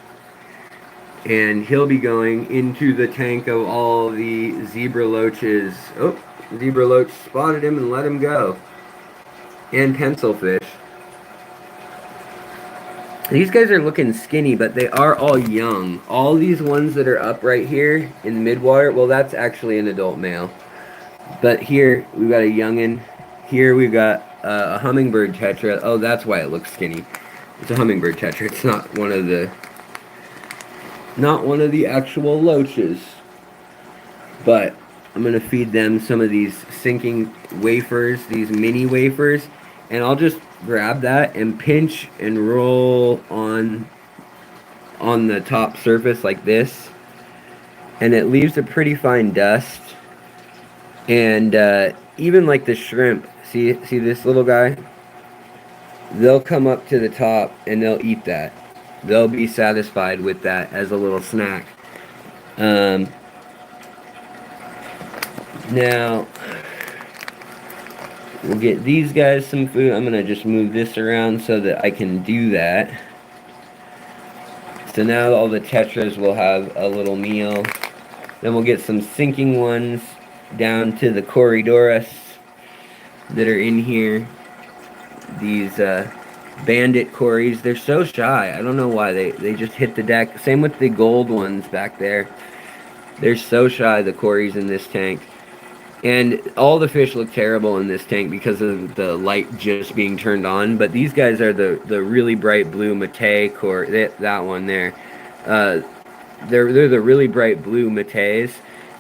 and he'll be going into the tank of all the zebra loaches. Oh, zebra loach spotted him and let him go. And pencilfish. These guys are looking skinny, but they are all young. All these ones that are up right here in midwater, well, that's actually an adult male. But here, we've got a youngin'. Here we've got a hummingbird tetra. Oh, that's why it looks skinny. It's a hummingbird tetra. It's not one of the actual loaches. But I'm going to feed them some of these sinking wafers, these mini wafers. And I'll just grab that and pinch and roll on the top surface like this. And it leaves a pretty fine dust. And even like the shrimp, see this little guy? They'll come up to the top and they'll eat that. They'll be satisfied with that as a little snack. Now, we'll get these guys some food. I'm going to just move this around so that I can do that. So now all the tetras will have a little meal. Then we'll get some sinking ones down to the Corydoras that are in here. These bandit cories, they're so shy. I don't know why. They just hit the deck. Same with the gold ones back there. They're so shy, the cories in this tank. And all the fish look terrible in this tank because of the light just being turned on. But these guys are the really bright blue Matei core. That one there. They're the really bright blue Mateis.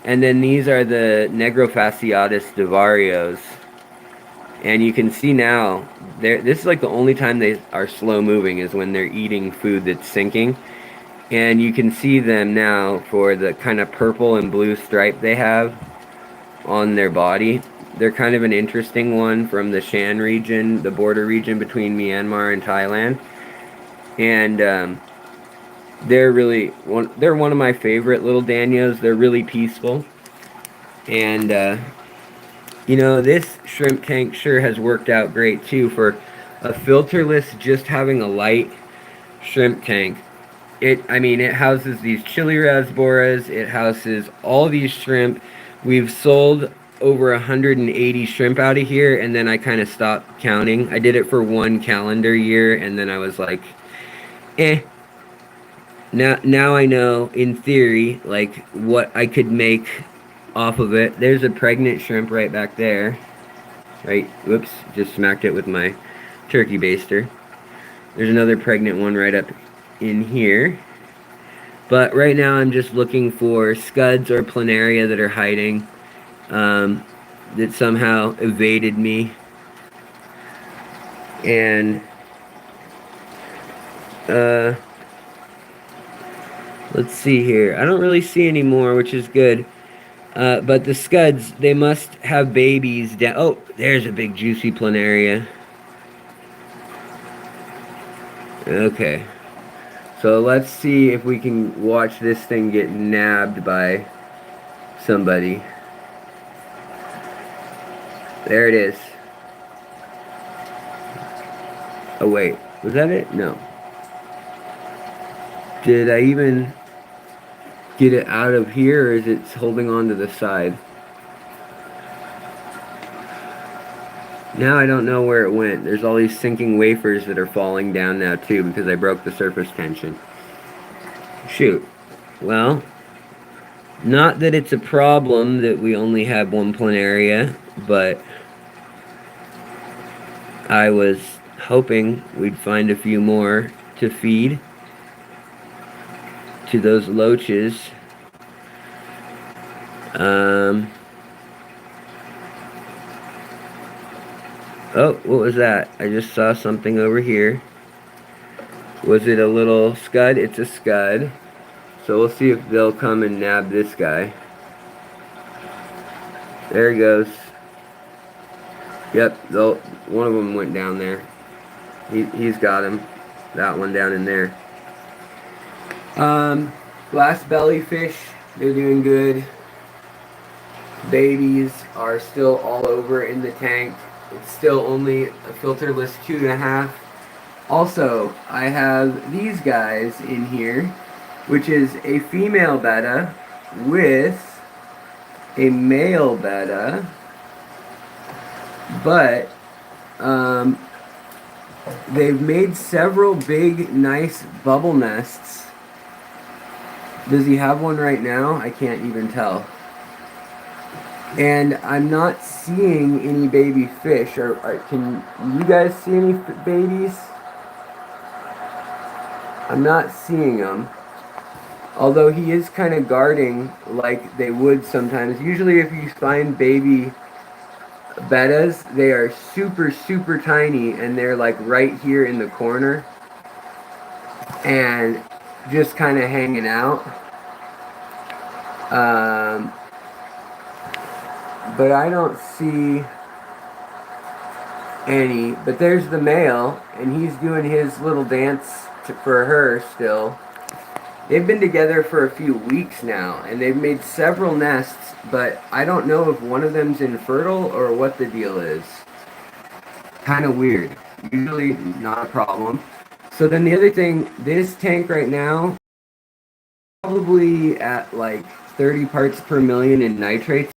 And then these are the Negrofasciatus divarios. And you can see now, this is like the only time they are slow moving is when they're eating food that's sinking. And you can see them now for the kind of purple and blue stripe they have on their body. They're kind of an interesting one from the Shan region, the border region between Myanmar and Thailand. And they're one of my favorite little danios. They're really peaceful. And you know, this shrimp tank sure has worked out great too for a filterless, just having a light shrimp tank. It houses these chili rasboras. It houses all these shrimp. We've sold over 180 shrimp out of here, and then I kind of stopped counting. I did it for one calendar year, and then I was like, eh. Now I know, in theory, like, what I could make off of it. There's a pregnant shrimp right back there. Right, whoops, just smacked it with my turkey baster. There's another pregnant one right up in here. But right now I'm just looking for scuds or planaria that are hiding, that somehow evaded me. And let's see here. I don't really see any more, which is good. But the scuds, they must have babies down. Oh, there's a big juicy planaria. Okay. So let's see if we can watch this thing get nabbed by somebody. There it is. Oh wait, was that it? No. Did I even get it out of here, or is it holding on to the side? Now I don't know where it went. There's all these sinking wafers that are falling down now too because I broke the surface tension. Shoot. Well, not that it's a problem that we only have one planaria, but I was hoping we'd find a few more to feed to those loaches. Oh, what was that? I just saw something over here. Was it a little scud? It's a scud. So we'll see if they'll come and nab this guy. There he goes. Yep, one of them went down there. He's got him. That one down in there. Glass bellyfish, they're doing good. Babies are still all over in the tank. It's still only a filterless 2.5. Also, I have these guys in here, which is a female betta with a male betta, but they've made several big, nice bubble nests. Does he have one right now? I can't even tell. And I'm not seeing any baby fish. Can you guys see any babies? I'm not seeing them. Although he is kind of guarding like they would sometimes. Usually if you find baby bettas, they are super, super tiny and they're like right here in the corner and just kind of hanging out. But I don't see any. But there's the male, and he's doing his little dance for her still. They've been together for a few weeks now, and they've made several nests, but I don't know if one of them's infertile or what the deal is. Kind of weird. Usually not a problem. So then the other thing, this tank right now, probably at like 30 parts per million in nitrates,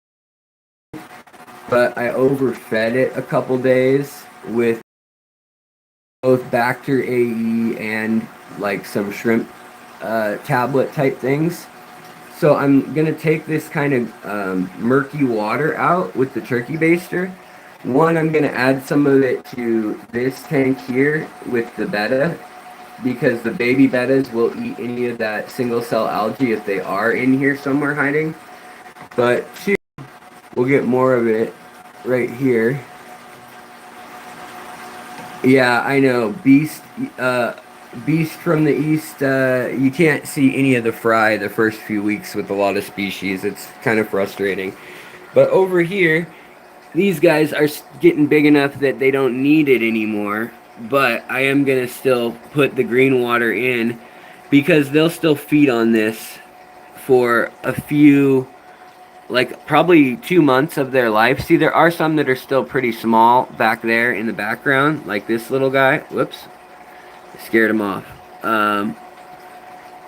but I overfed it a couple days with both Bacter AE and like some shrimp tablet type things. So I'm gonna take this kind of murky water out with the turkey baster. One, I'm gonna add some of it to this tank here with the betta, because the baby bettas will eat any of that single cell algae if they are in here somewhere hiding. But two, we'll get more of it right here. Yeah, I know. Beast from the east. You can't see any of the fry the first few weeks with a lot of species. It's kind of frustrating. But over here, these guys are getting big enough that they don't need it anymore. But I am going to still put the green water in because they'll still feed on this for a few, like probably 2 months of their life. See, there are some that are still pretty small back there in the background, like this little guy. Whoops, scared him off.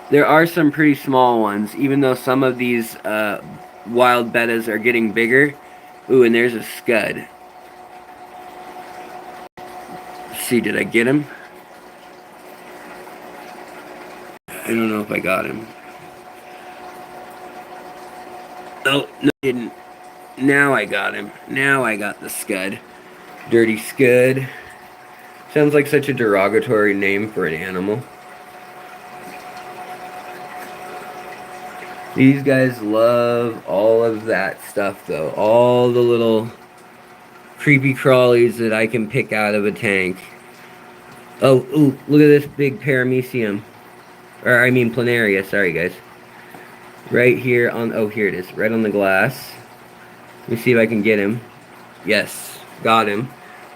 There are some pretty small ones, even though some of these wild bettas are getting bigger. Ooh, and there's a scud. Let's see, did I get him? I don't know if I got him. Oh, no, I didn't. Now I got him. Now I got the scud. Dirty scud. Sounds like such a derogatory name for an animal. These guys love all of that stuff, though. All the little creepy crawlies that I can pick out of a tank. Oh, ooh, look at this big paramecium. Or, I mean planaria, sorry guys. Right here on, oh, here it is. Right on the glass. Let me see if I can get him. Yes, got him.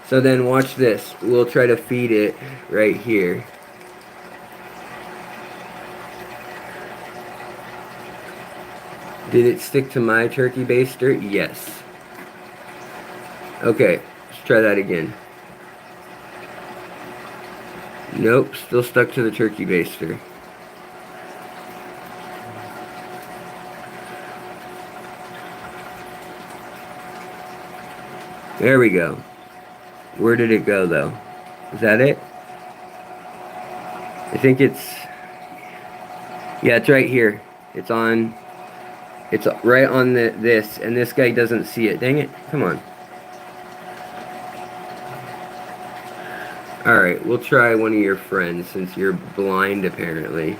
So then watch this. We'll try to feed it right here. Did it stick to my turkey baster? Yes. Okay, let's try that again. Nope, still stuck to the turkey baster. There we go. Where did it go, though? Is that it? I think it's... Yeah, it's right here. It's on... It's right on this, and this guy doesn't see it. Dang it. Come on. Alright, we'll try one of your friends since you're blind apparently.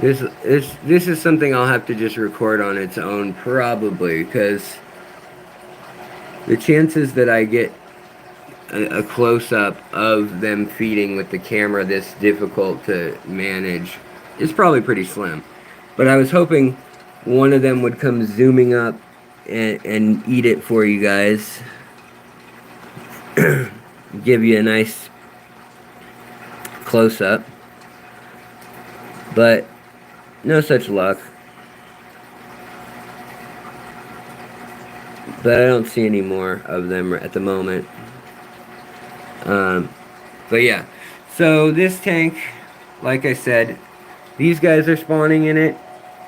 This is something I'll have to just record on its own probably, because the chances that I get a close-up of them feeding with the camera this difficult to manage is probably pretty slim. But I was hoping one of them would come zooming up and eat it for you guys. Give you a nice close-up. But no such luck. But I don't see any more of them at the moment. But yeah. So this tank, like I said, these guys are spawning in it.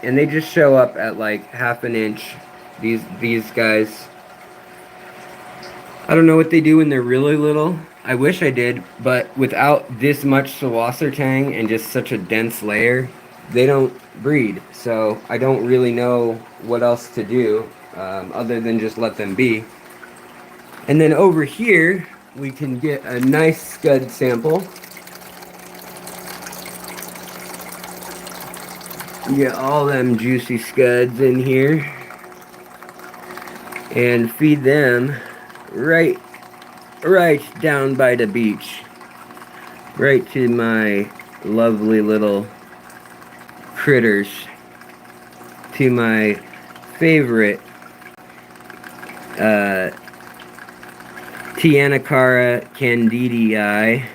And they just show up at like half an inch. These guys. I don't know what they do when they're really little. I wish I did. But without this much Sawasser and just such a dense layer, they don't breed, so I don't really know what else to do other than just let them be. And then over here, we can get a nice scud sample. Get all them juicy scuds in here. And feed them right down by the beach. Right to my lovely little critters, to my favorite Tianacara candidii,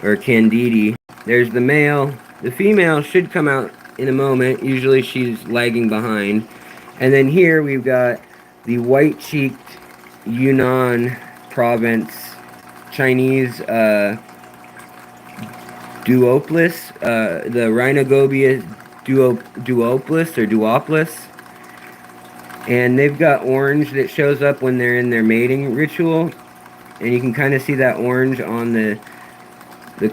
or candidi. There's the male. The female should come out in a moment. Usually she's lagging behind. And then here we've got the white-cheeked Yunnan province Chinese duopolis, the Rhinogobia duopolis or duopolis, and they've got orange that shows up when they're in their mating ritual, and you can kind of see that orange on the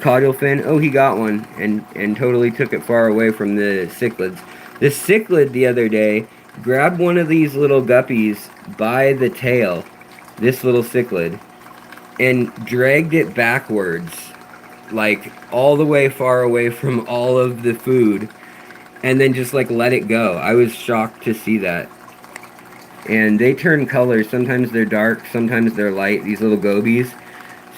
caudal fin. Oh, he got one and totally took it far away from the cichlids. The cichlid the other day grabbed one of these little guppies by the tail, this little cichlid, and dragged it backwards, like all the way far away from all of the food, and then just like let it go. I was shocked to see that. And they turn colors. Sometimes they're dark, sometimes they're light, these little gobies.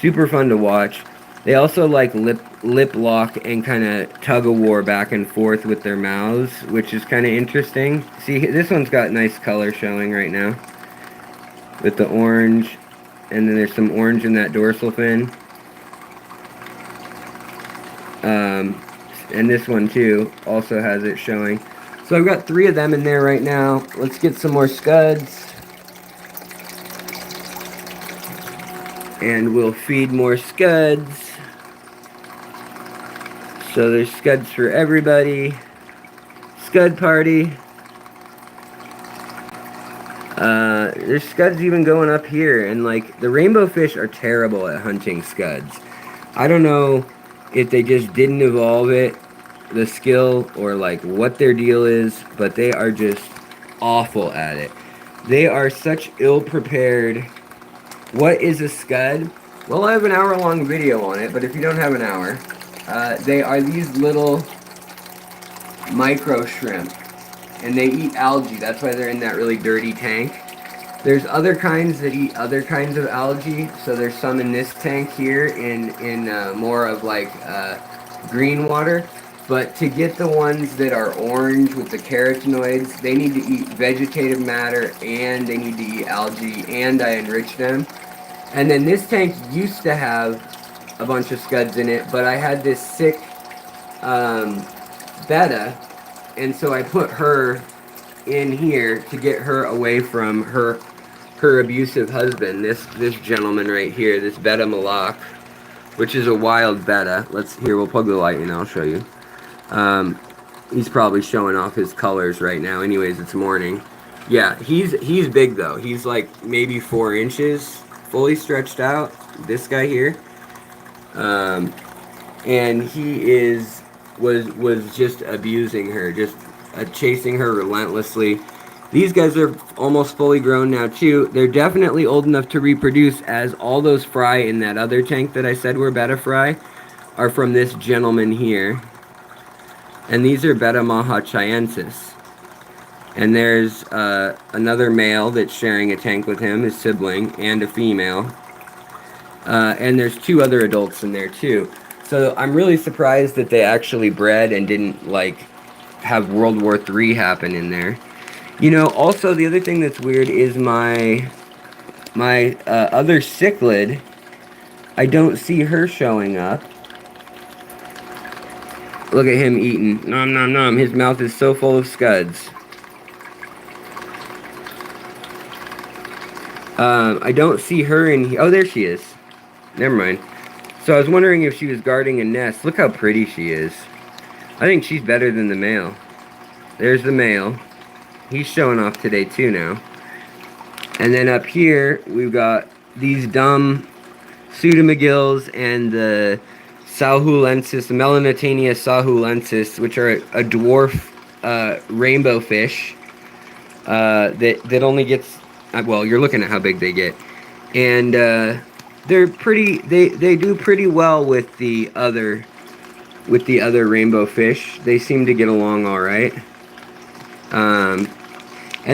Super fun to watch. They also like lip lock and kind of tug of war back and forth with their mouths, which is kind of interesting. See, this one's got nice color showing right now with the orange, and then there's some orange in that dorsal fin. And this one too also has it showing. So I've got 3 of them in there right now. Let's get some more scuds. And we'll feed more scuds. So there's scuds for everybody. Scud party. There's scuds even going up here. And like, the rainbow fish are terrible at hunting scuds. I don't know if they just didn't evolve it, the skill, or like what their deal is, but they are just awful at it. They are such ill-prepared. What is a scud? Well, I have an hour-long video on it, but if you don't have an hour, they are these little micro shrimp, and they eat algae. That's why they're in that really dirty tank. There's other kinds that eat other kinds of algae. So there's some in this tank here in more of like green water. But to get the ones that are orange with the carotenoids, they need to eat vegetative matter and they need to eat algae, and I enrich them. And then this tank used to have a bunch of scuds in it, but I had this sick betta, and so I put her in here to get her away from her abusive husband, this gentleman right here, this betta malak, which is a wild betta. We'll plug the light in, I'll show you. He's probably showing off his colors right now. Anyways, it's morning. Yeah, he's big though. He's like maybe 4 inches fully stretched out. This guy here, um, and he was just abusing her, just chasing her relentlessly. These guys are almost fully grown now too. They're definitely old enough to reproduce, as all those fry in that other tank that I said were betta fry are from this gentleman here. And these are Betta mahachiensis. And there's another male that's sharing a tank with him, his sibling, and a female. And there's 2 other adults in there too. So I'm really surprised that they actually bred and didn't like have World War III happen in there. You know, also the other thing that's weird is my other cichlid. I don't see her showing up. Look at him eating. Nom nom nom. His mouth is so full of scuds. I don't see her in here. Oh, there she is. Never mind. So I was wondering if she was guarding a nest. Look how pretty she is. I think she's better than the male. There's the male. He's showing off today too now. And then up here, we've got these dumb pseudomagills and the sahulensis, the Melanotania sahulensis, which are a dwarf rainbow fish that only gets, well, you're looking at how big they get. And they're pretty, they do pretty well with the other rainbow fish. They seem to get along all right. And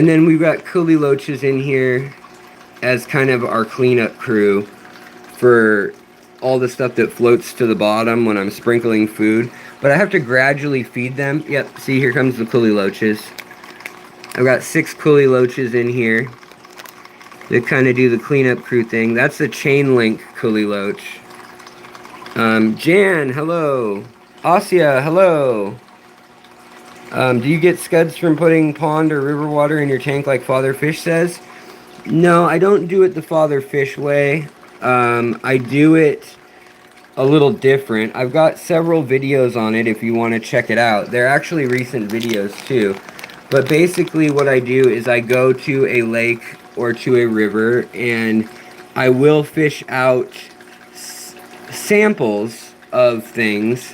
then we've got Culiloches in here as kind of our cleanup crew for all the stuff that floats to the bottom when I'm sprinkling food. But I have to gradually feed them. Yep, see, here comes the Culiloches. I've got 6 Culiloches in here that kind of do the cleanup crew thing. That's the chain link Culiloche. Jan, hello. Asia, hello. Do you get scuds from putting pond or river water in your tank like Father Fish says? No, I don't do it the Father Fish way. I do it a little different. I've got several videos on it if you want to check it out. They're actually recent videos too. But basically what I do is I go to a lake or to a river and I will fish out samples of things.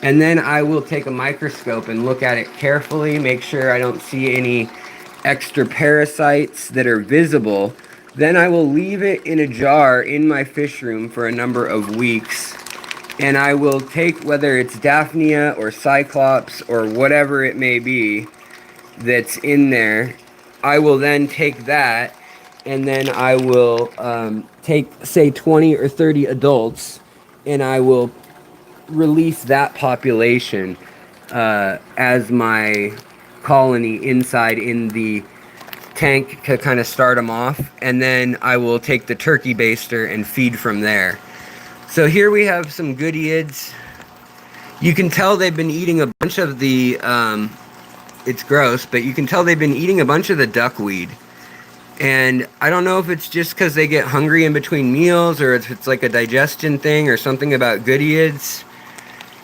And then I will take a microscope and look at it carefully, make sure I don't see any extra parasites that are visible. Then I will leave it in a jar in my fish room for a number of weeks. And I will take, whether it's Daphnia or Cyclops or whatever it may be that's in there, I will then take that and then I will take, say, 20 or 30 adults and I will release that population as my colony inside in the tank to kind of start them off, and then I will take the turkey baster and feed from there. So here we have some goodeids. You can tell they've been eating a bunch of the it's gross, but you can tell they've been eating a bunch of the duckweed. And I don't know if it's just because they get hungry in between meals or if it's like a digestion thing or something about goodeids.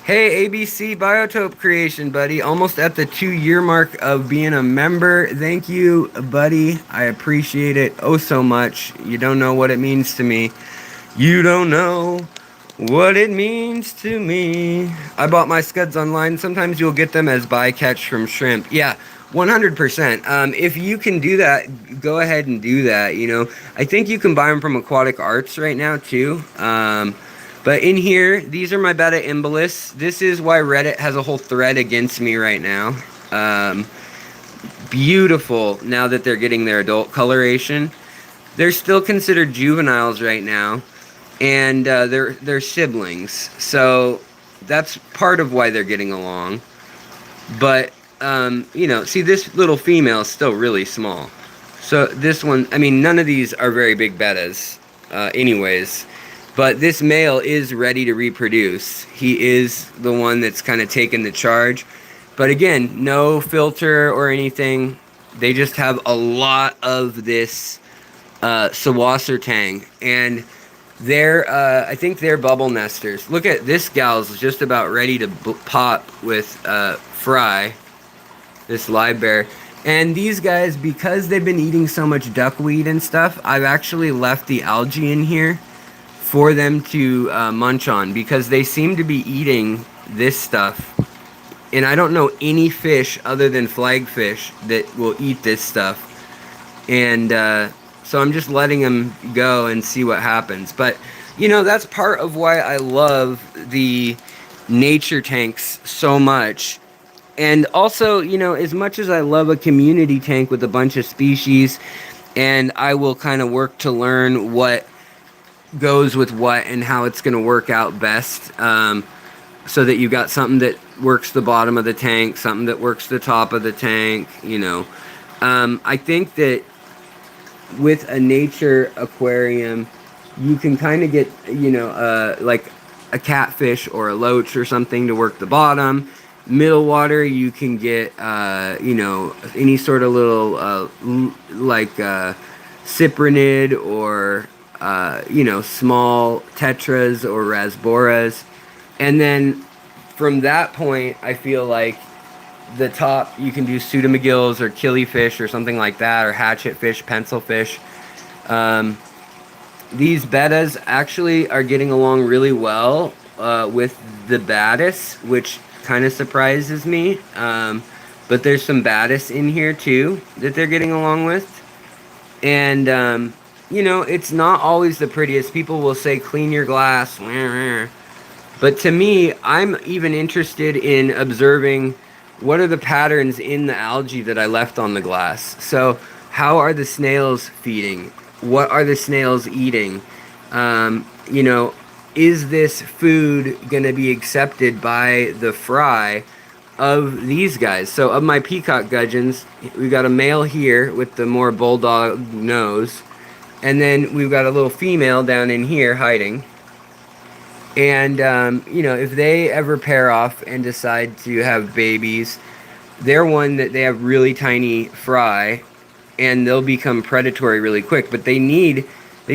Hey, ABC Biotope Creation, buddy. Almost at the 2-year mark of being a member. Thank you, buddy. I appreciate it oh so much. You don't know what it means to me. You don't know what it means to me. I bought my scuds online. Sometimes you'll get them as bycatch from shrimp. Yeah, 100%. If you can do that, go ahead and do that. You know, I think you can buy them from Aquatic Arts right now, too. But in here, these are my betta embolus. This is why Reddit has a whole thread against me right now. Beautiful now that they're getting their adult coloration. They're still considered juveniles right now, and they're siblings. So that's part of why they're getting along. But, you know, see, this little female is still really small. So this one, I mean, none of these are very big bettas anyways. But this male is ready to reproduce. He is the one that's kind of taken the charge. But again, no filter or anything. They just have a lot of this Sawasser and they're, I think they're bubble nesters. Look at this gal's just about ready to pop with Fry, this live bear. And these guys, because they've been eating so much duckweed and stuff, I've actually left the algae in here for them to munch on because they seem to be eating this stuff. And I don't know any fish other than flagfish that will eat this stuff. And so I'm just letting them go and see what happens. But, you know, that's part of why I love the nature tanks so much. And also, you know, as much as I love a community tank with a bunch of species, and I will kind of work to learn what goes with what and how it's going to work out best, so that you got something that works the bottom of the tank, something that works the top of the tank, you know. I think that with a nature aquarium, you can kind of get, you know, like a catfish or a loach or something to work the bottom. Middle water, you can get, you know, any sort of little, cyprinid or, you know, small tetras or rasboras. And then from that point, I feel like the top, you can do pseudomcgills or killifish or something like that, or hatchetfish, pencilfish. Um, these bettas actually are getting along really well with the baddis, which kind of surprises me. But there's some baddis in here too that they're getting along with. And, you know, it's not always the prettiest. People will say, clean your glass. But to me, I'm even interested in observing what are the patterns in the algae that I left on the glass. So how are the snails feeding? What are the snails eating? You know, is this food going to be accepted by the fry of these guys? So of my peacock gudgeons, we've got a male here with the more bulldog nose. And then we've got a little female down in here hiding. And, you know, if they ever pair off and decide to have babies, they're one that they have really tiny fry, and they'll become predatory really quick. But they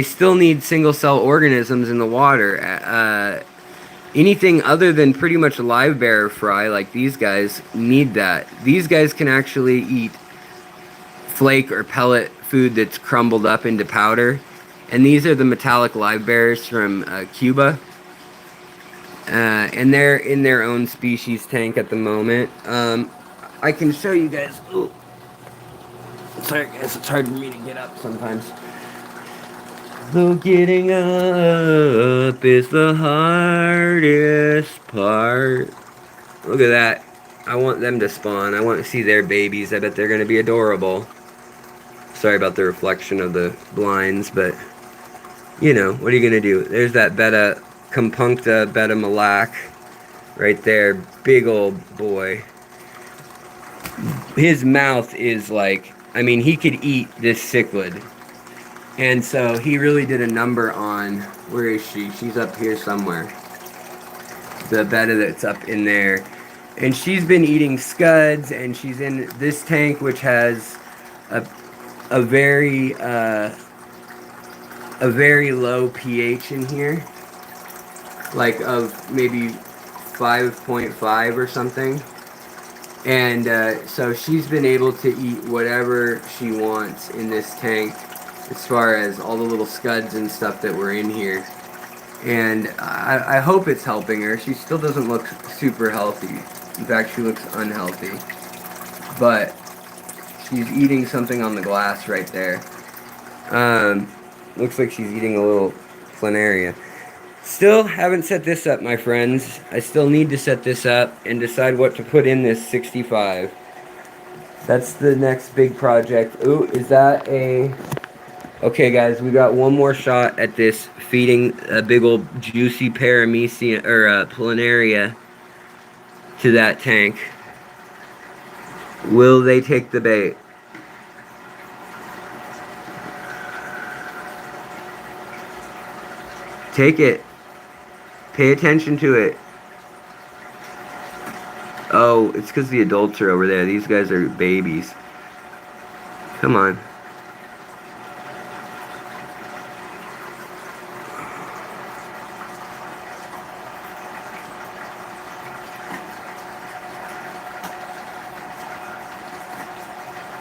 still need single cell organisms in the water. Anything other than pretty much live bearer fry, like these guys, need that. These guys can actually eat flake or pellet food that's crumbled up into powder. And these are the metallic live bearers from Cuba. And they're in their own species tank at the moment. I can show you guys. Ooh. Sorry guys, it's hard for me to get up sometimes. Though getting up is the hardest part. Look at that. I want them to spawn. I want to see their babies. I bet they're going to be adorable. Sorry about the reflection of the blinds, but you know, what are you going to do? There's that betta compuncta betta malak right there. Big old boy. His mouth is like, I mean, he could eat this cichlid. And so he really did a number on, where is she? She's up here somewhere. The betta that's up in there. And she's been eating scuds, and she's in this tank, which has a very low pH in here. Like of maybe 5.5 or something. And so she's been able to eat whatever she wants in this tank, as far as all the little scuds and stuff that were in here. And I hope it's helping her. She still doesn't look super healthy. In fact, she looks unhealthy. But she's eating something on the glass right there. Looks like she's eating a little planaria. Still haven't set this up, my friends. I still need to set this up and decide what to put in this 65. That's the next big project. Ooh, is that a... Okay, guys, we got one more shot at this feeding a big old juicy paramecia, or planaria to that tank. Will they take the bait? Take it. Pay attention to it. Oh, it's because the adults are over there. These guys are babies. Come on.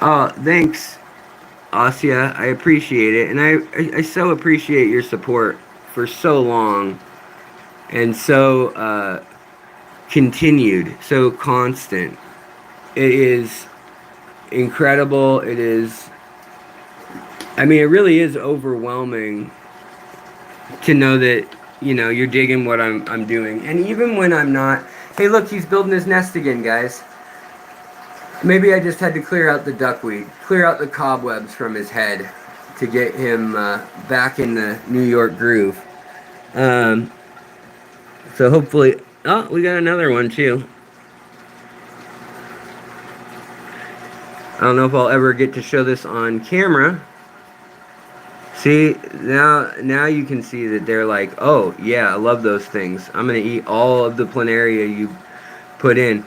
Oh, thanks, Asya. I appreciate it, and I so appreciate your support for so long and so continued, so constant. It is incredible. It is. I mean, it really is overwhelming to know that you're digging what I'm doing, and even when I'm not. Hey, look, he's building his nest again, guys. Maybe I just had to clear out the duckweed, clear out the cobwebs from his head to get him back in the New York groove. Um, so hopefully, oh, we got another one too. I don't know if I'll ever get to show this on camera. See, now you can see that they're like, oh yeah, I love those things. I'm gonna eat all of the planaria you put in.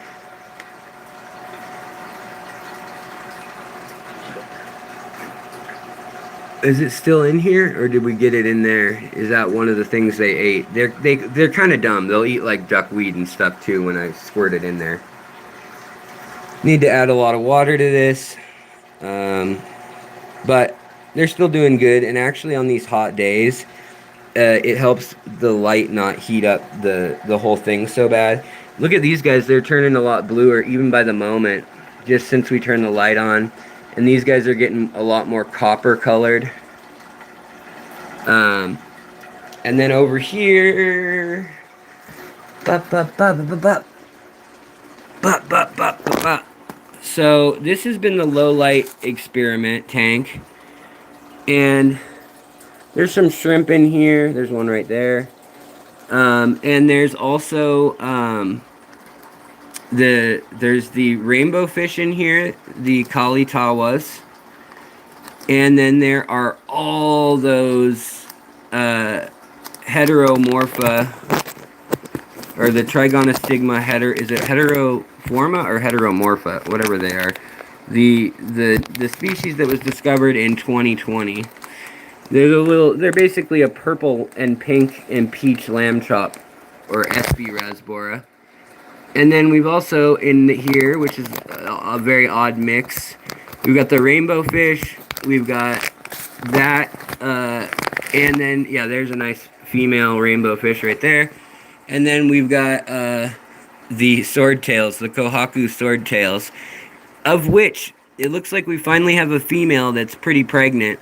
Is it still in here, or did we get it in there? Is that one of the things they ate? They're kind of dumb. They'll eat like duckweed and stuff too when I squirt it in there. Need to add a lot of water to this, but they're still doing good. And actually, on these hot days, it helps the light not heat up the whole thing so bad. Look at these guys; they're turning a lot bluer even by the moment, just since we turned the light on. And these guys are getting a lot more copper colored. And then over here, so this has been the low light experiment tank, and there's some shrimp in here. There's one right there, and there's also there's the rainbow fish in here, the kalitawas, and then there are all those heteromorpha, or the trigonostigma is it heteroforma or heteromorpha, whatever they are, the species that was discovered in 2020. They're basically a purple and pink and peach lamb chop, or SB rasbora. And then we've also in here, which is a very odd mix, we've got the rainbow fish, we've got that, and then, yeah, there's a nice female rainbow fish right there. And then we've got the swordtails, the kohaku swordtails, of which it looks like we finally have a female that's pretty pregnant.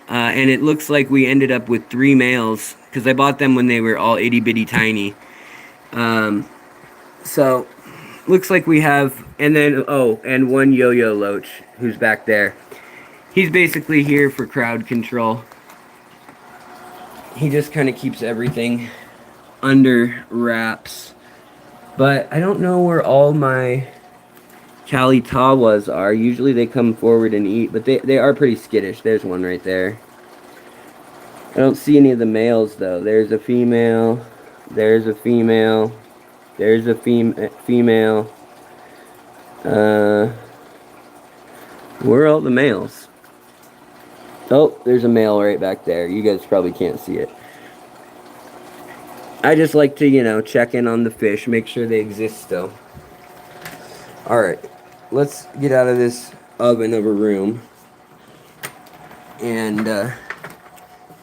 And it looks like we ended up with 3 males, because I bought them when they were all itty bitty tiny. So, looks like we have, and then, oh, and one yo-yo loach, who's back there. He's basically here for crowd control. He just kind of keeps everything under wraps. But I don't know where all my kalitawas are. Usually they come forward and eat, but they are pretty skittish. There's one right there. I don't see any of the males, though. There's a female. There's a female. There's a female. Where are all the males? Oh, there's a male right back there. You guys probably can't see it. I just like to, check in on the fish, make sure they exist still. Alright, let's get out of this oven of a room. And,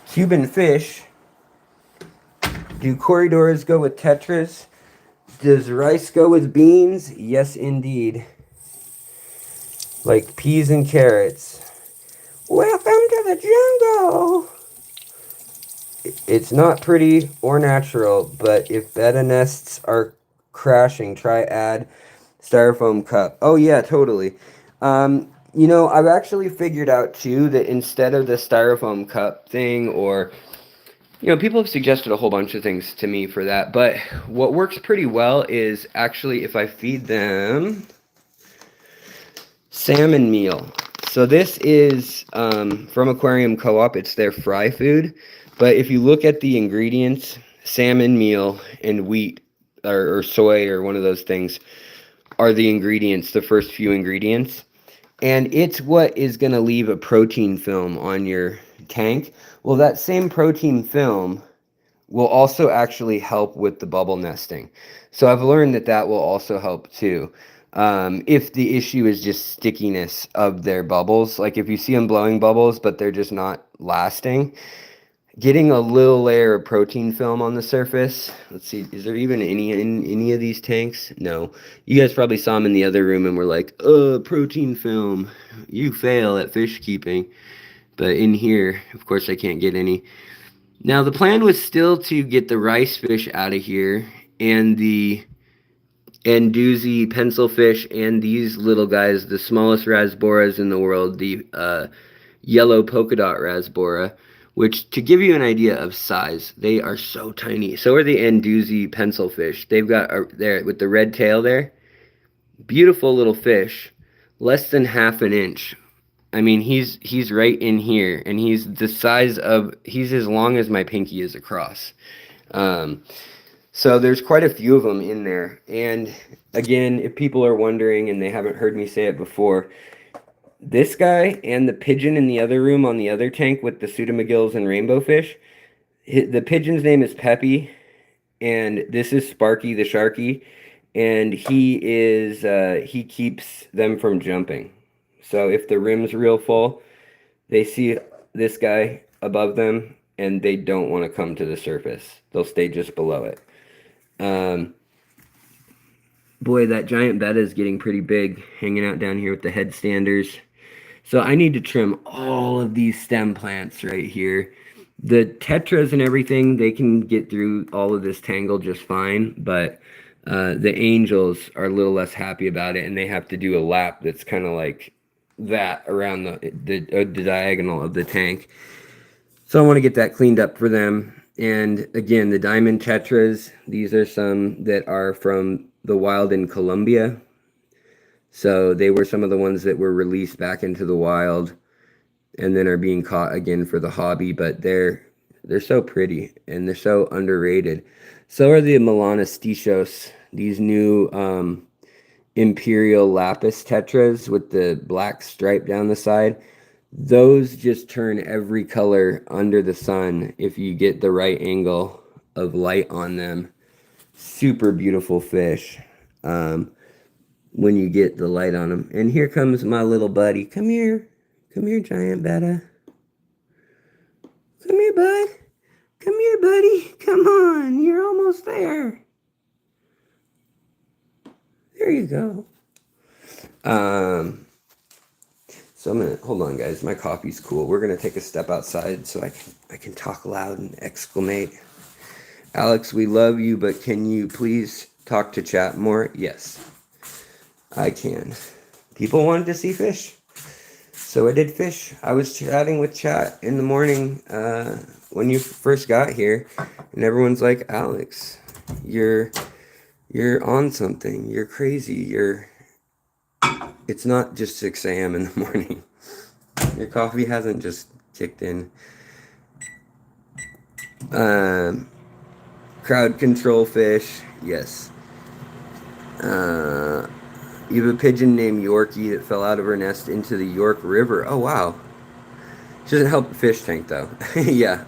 Cuban fish. Do corridors go with tetras? Does rice go with beans? Yes, indeed. Like peas and carrots. Welcome to the jungle! It's not pretty or natural, but if betta nests are crashing, try add styrofoam cup. Oh yeah, totally. I've actually figured out too that instead of the styrofoam cup thing, or people have suggested a whole bunch of things to me for that, but what works pretty well is actually if I feed them salmon meal. So this is from Aquarium Co-op. It's their fry food. But if you look at the ingredients, salmon meal and wheat or soy or one of those things are the ingredients, the first few ingredients. And it's what is going to leave a protein film on your tank. Well, that same protein film will also actually help with the bubble nesting. So I've learned that will also help too. If the issue is just stickiness of their bubbles, like if you see them blowing bubbles, but they're just not lasting, getting a little layer of protein film on the surface. Let's see, is there even any in any of these tanks? No. You guys probably saw them in the other room and were like, protein film, you fail at fish keeping. But in here, of course, I can't get any. Now, the plan was still to get the rice fish out of here and the Andouzi pencilfish and these little guys, the smallest rasboras in the world, the yellow polka dot rasbora, which, to give you an idea of size, they are so tiny. So are the Andouzi pencilfish. They've got there with the red tail there, beautiful little fish, less than half an inch. I mean, he's right in here, and he's the size of, he's as long as my pinky is across. So there's quite a few of them in there. And again, if people are wondering and they haven't heard me say it before, this guy and the pigeon in the other room on the other tank with the pseudomagills and rainbow fish, the pigeon's name is Peppy, and this is Sparky the Sharky, and he keeps them from jumping. So if the rim's real full, they see this guy above them and they don't want to come to the surface. They'll stay just below it. Boy, that giant betta is getting pretty big, hanging out down here with the headstanders. So I need to trim all of these stem plants right here. The tetras and everything, they can get through all of this tangle just fine, but the angels are a little less happy about it, and they have to do a lap that's kind of like that around the diagonal of the tank. So I want to get that cleaned up for them. And again, the diamond tetras, these are some that are from the wild in Colombia. So they were some of the ones that were released back into the wild and then are being caught again for the hobby, but they're so pretty and they're so underrated. So are the melanostichos, these new imperial lapis tetras with the black stripe down the side. Those just turn every color under the sun if you get the right angle of light on them. Super beautiful fish when you get the light on them. And here comes my little buddy. Come here, giant betta. Come here, bud. Come here, buddy. Come on, you're almost there. There you go. So I'm gonna hold on, guys. My coffee's cool. We're gonna take a step outside so I can talk loud and exclamate. Alex, we love you, but can you please talk to chat more? Yes, I can. People wanted to see fish, so I did fish. I was chatting with chat in the morning when you first got here, and everyone's like, Alex, you're on something. You're crazy. It's not just 6 a.m. in the morning. Your coffee hasn't just kicked in. Crowd control fish. Yes. You have a pigeon named Yorkie that fell out of her nest into the York River. Oh, wow. She doesn't help the fish tank, though. Yeah.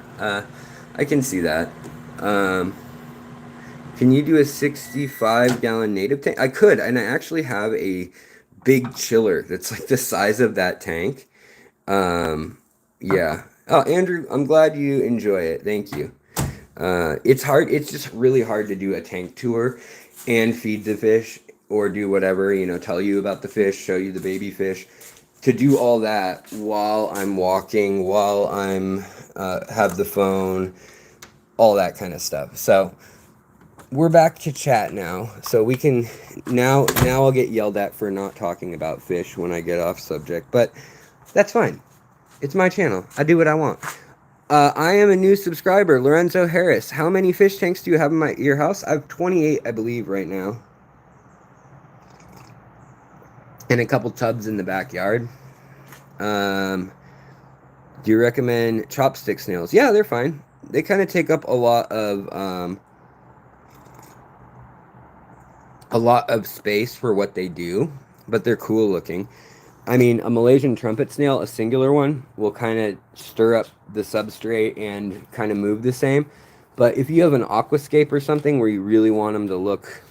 I can see that. Can you do a 65-gallon native tank? I could, and I actually have a big chiller that's like the size of that tank. Yeah. Oh, Andrew, I'm glad you enjoy it. Thank you. It's hard. It's just really hard to do a tank tour and feed the fish or do whatever, tell you about the fish, show you the baby fish. To do all that while I'm walking, while I'm have the phone, all that kind of stuff. So we're back to chat now, so we can now I'll get yelled at for not talking about fish when I get off subject, but that's fine. It's my channel. I do what I want. I am a new subscriber, Lorenzo Harris. How many fish tanks do you have in your house? I have 28, I believe, right now, and a couple tubs in the backyard. Do you recommend chopstick snails? Yeah, they're fine. They kind of take up a lot of space for what they do, but they're cool looking. I mean, a Malaysian trumpet snail, a singular one, will kind of stir up the substrate and kind of move the same. But if you have an aquascape or something where you really want them to look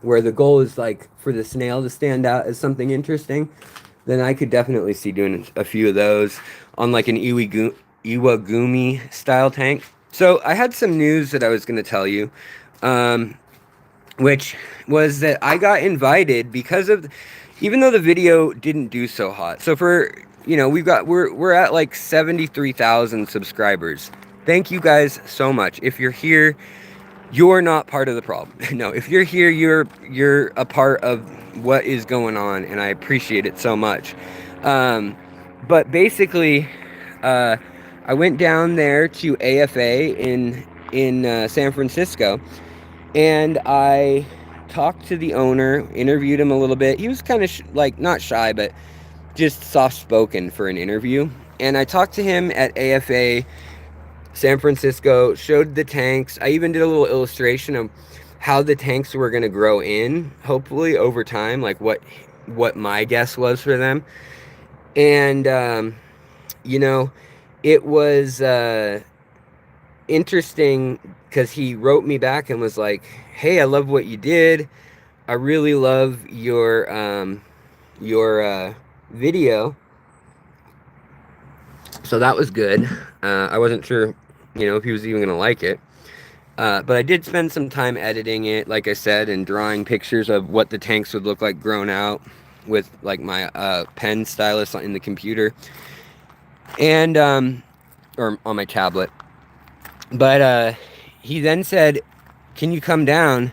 where the goal is like for the snail to stand out as something interesting, then I could definitely see doing a few of those on like an Iwagumi style tank. So I had some news that I was going to tell you, um, which was that I got invited because of, even though the video didn't do so hot. So for, you know, we're at like 73,000 subscribers. Thank you guys so much. If you're here, you're not part of the problem. No, if you're here, you're a part of what is going on, and I appreciate it so much. Um, but basically, uh, I went down there to AFA in San Francisco, and I talked to the owner, interviewed him a little bit. He was kind of like not shy, but just soft spoken for an interview. And I talked to him at AFA San Francisco, showed the tanks. I even did a little illustration of how the tanks were going to grow in, hopefully over time, like what my guess was for them. And you know, it was interesting because he wrote me back and was like, "Hey, I love what you did. I really love your video." So that was good. I wasn't sure, you know, if he was even gonna like it. But I did spend some time editing it, like I said, and drawing pictures of what the tanks would look like grown out with like my pen stylus in the computer and or on my tablet. But he then said, "Can you come down?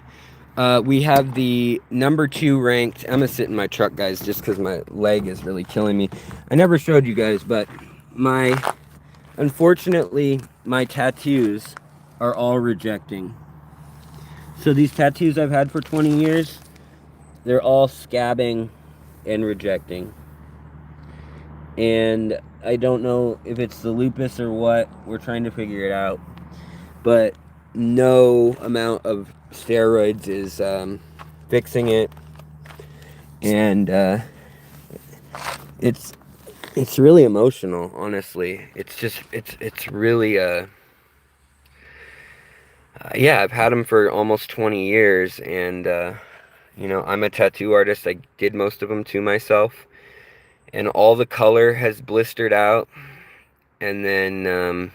We have the #2 ranked." I'm gonna sit in my truck, guys, just because my leg is really killing me. I never showed you guys, but unfortunately, my tattoos are all rejecting. So these tattoos I've had for 20 years, they're all scabbing and rejecting. And I don't know if it's the lupus or what. We're trying to figure it out. But no amount of steroids is fixing it. And it's really emotional, honestly. It's really yeah, I've had them for almost 20 years, and you know, I'm a tattoo artist. I did most of them to myself, and all the color has blistered out, and then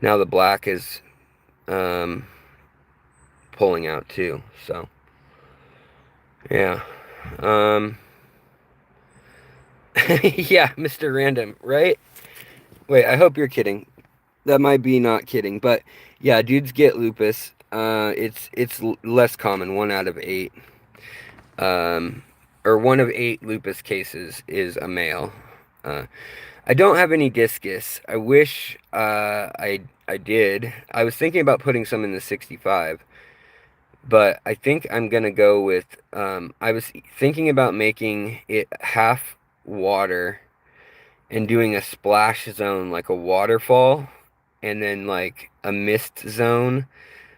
now the black is pulling out too. So yeah, yeah, Mr. Random, right? Wait, I hope you're kidding. That might be not kidding, but yeah, dudes get lupus. It's less common. 1 out of 8, or 1 of 8 lupus cases is a male. I don't have any discus. I wish I did. I was thinking about putting some in the 65, but I think I'm gonna go with. I was thinking about making it half water and doing a splash zone like a waterfall, and then like a mist zone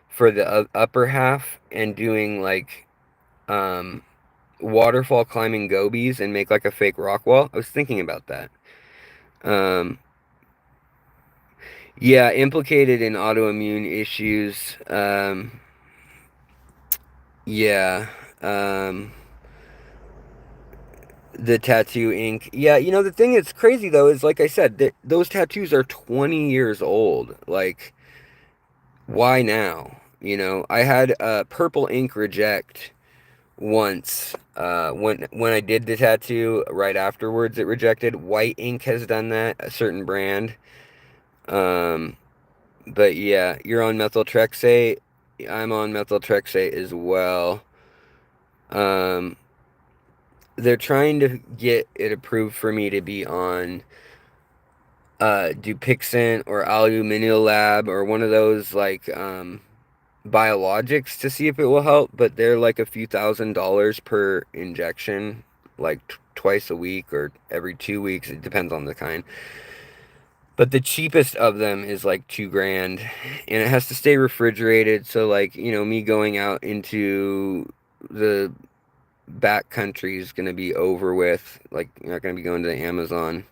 for the upper half, and doing like waterfall climbing gobies and make like a fake rock wall. I was thinking about that. Um, yeah, implicated in autoimmune issues. Yeah. The tattoo ink. Yeah, you know, the thing that's crazy though is, like I said, that those tattoos are 20 years old. Like, why now? You know, I had purple ink reject once. When I did the tattoo, right afterwards it rejected. White ink has done that, a certain brand. Um, but yeah, you're on methotrexate. I'm on methotrexate as well. Um, they're trying to get it approved for me to be on Dupixent or Aluminilab or one of those like biologics to see if it will help, but they're like a few $1,000s per injection, like twice a week or every 2 weeks. It depends on the kind. But the cheapest of them is like 2 grand, and it has to stay refrigerated. So like, you know, me going out into the back country is going to be over with. Like, you're not going to be going to the Amazon.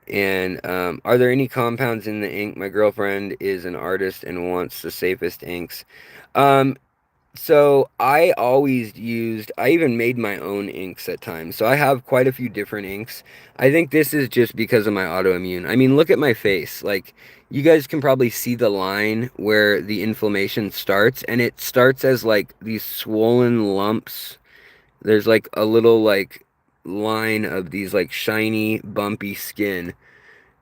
And are there any compounds in the ink? My girlfriend is an artist and wants the safest inks. Um, So I always used, I even made my own inks at times. So I have quite a few different inks. I think this is just because of my autoimmune. I mean, look at my face. Like, you guys can probably see the line where the inflammation starts, and it starts as like these swollen lumps. There's like a little like line of these like shiny, bumpy skin,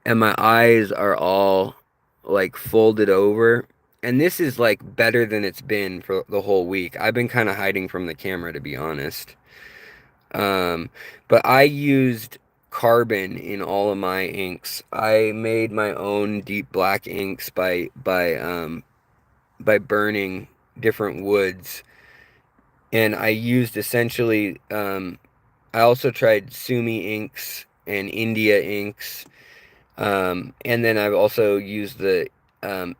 and my eyes are all like folded over. And this is like better than it's been for the whole week. I've been kind of hiding from the camera, to be honest. Um, but I used carbon in all of my inks. I made my own deep black inks by burning different woods, and I used essentially I also tried Sumi inks and India inks. And then I've also used the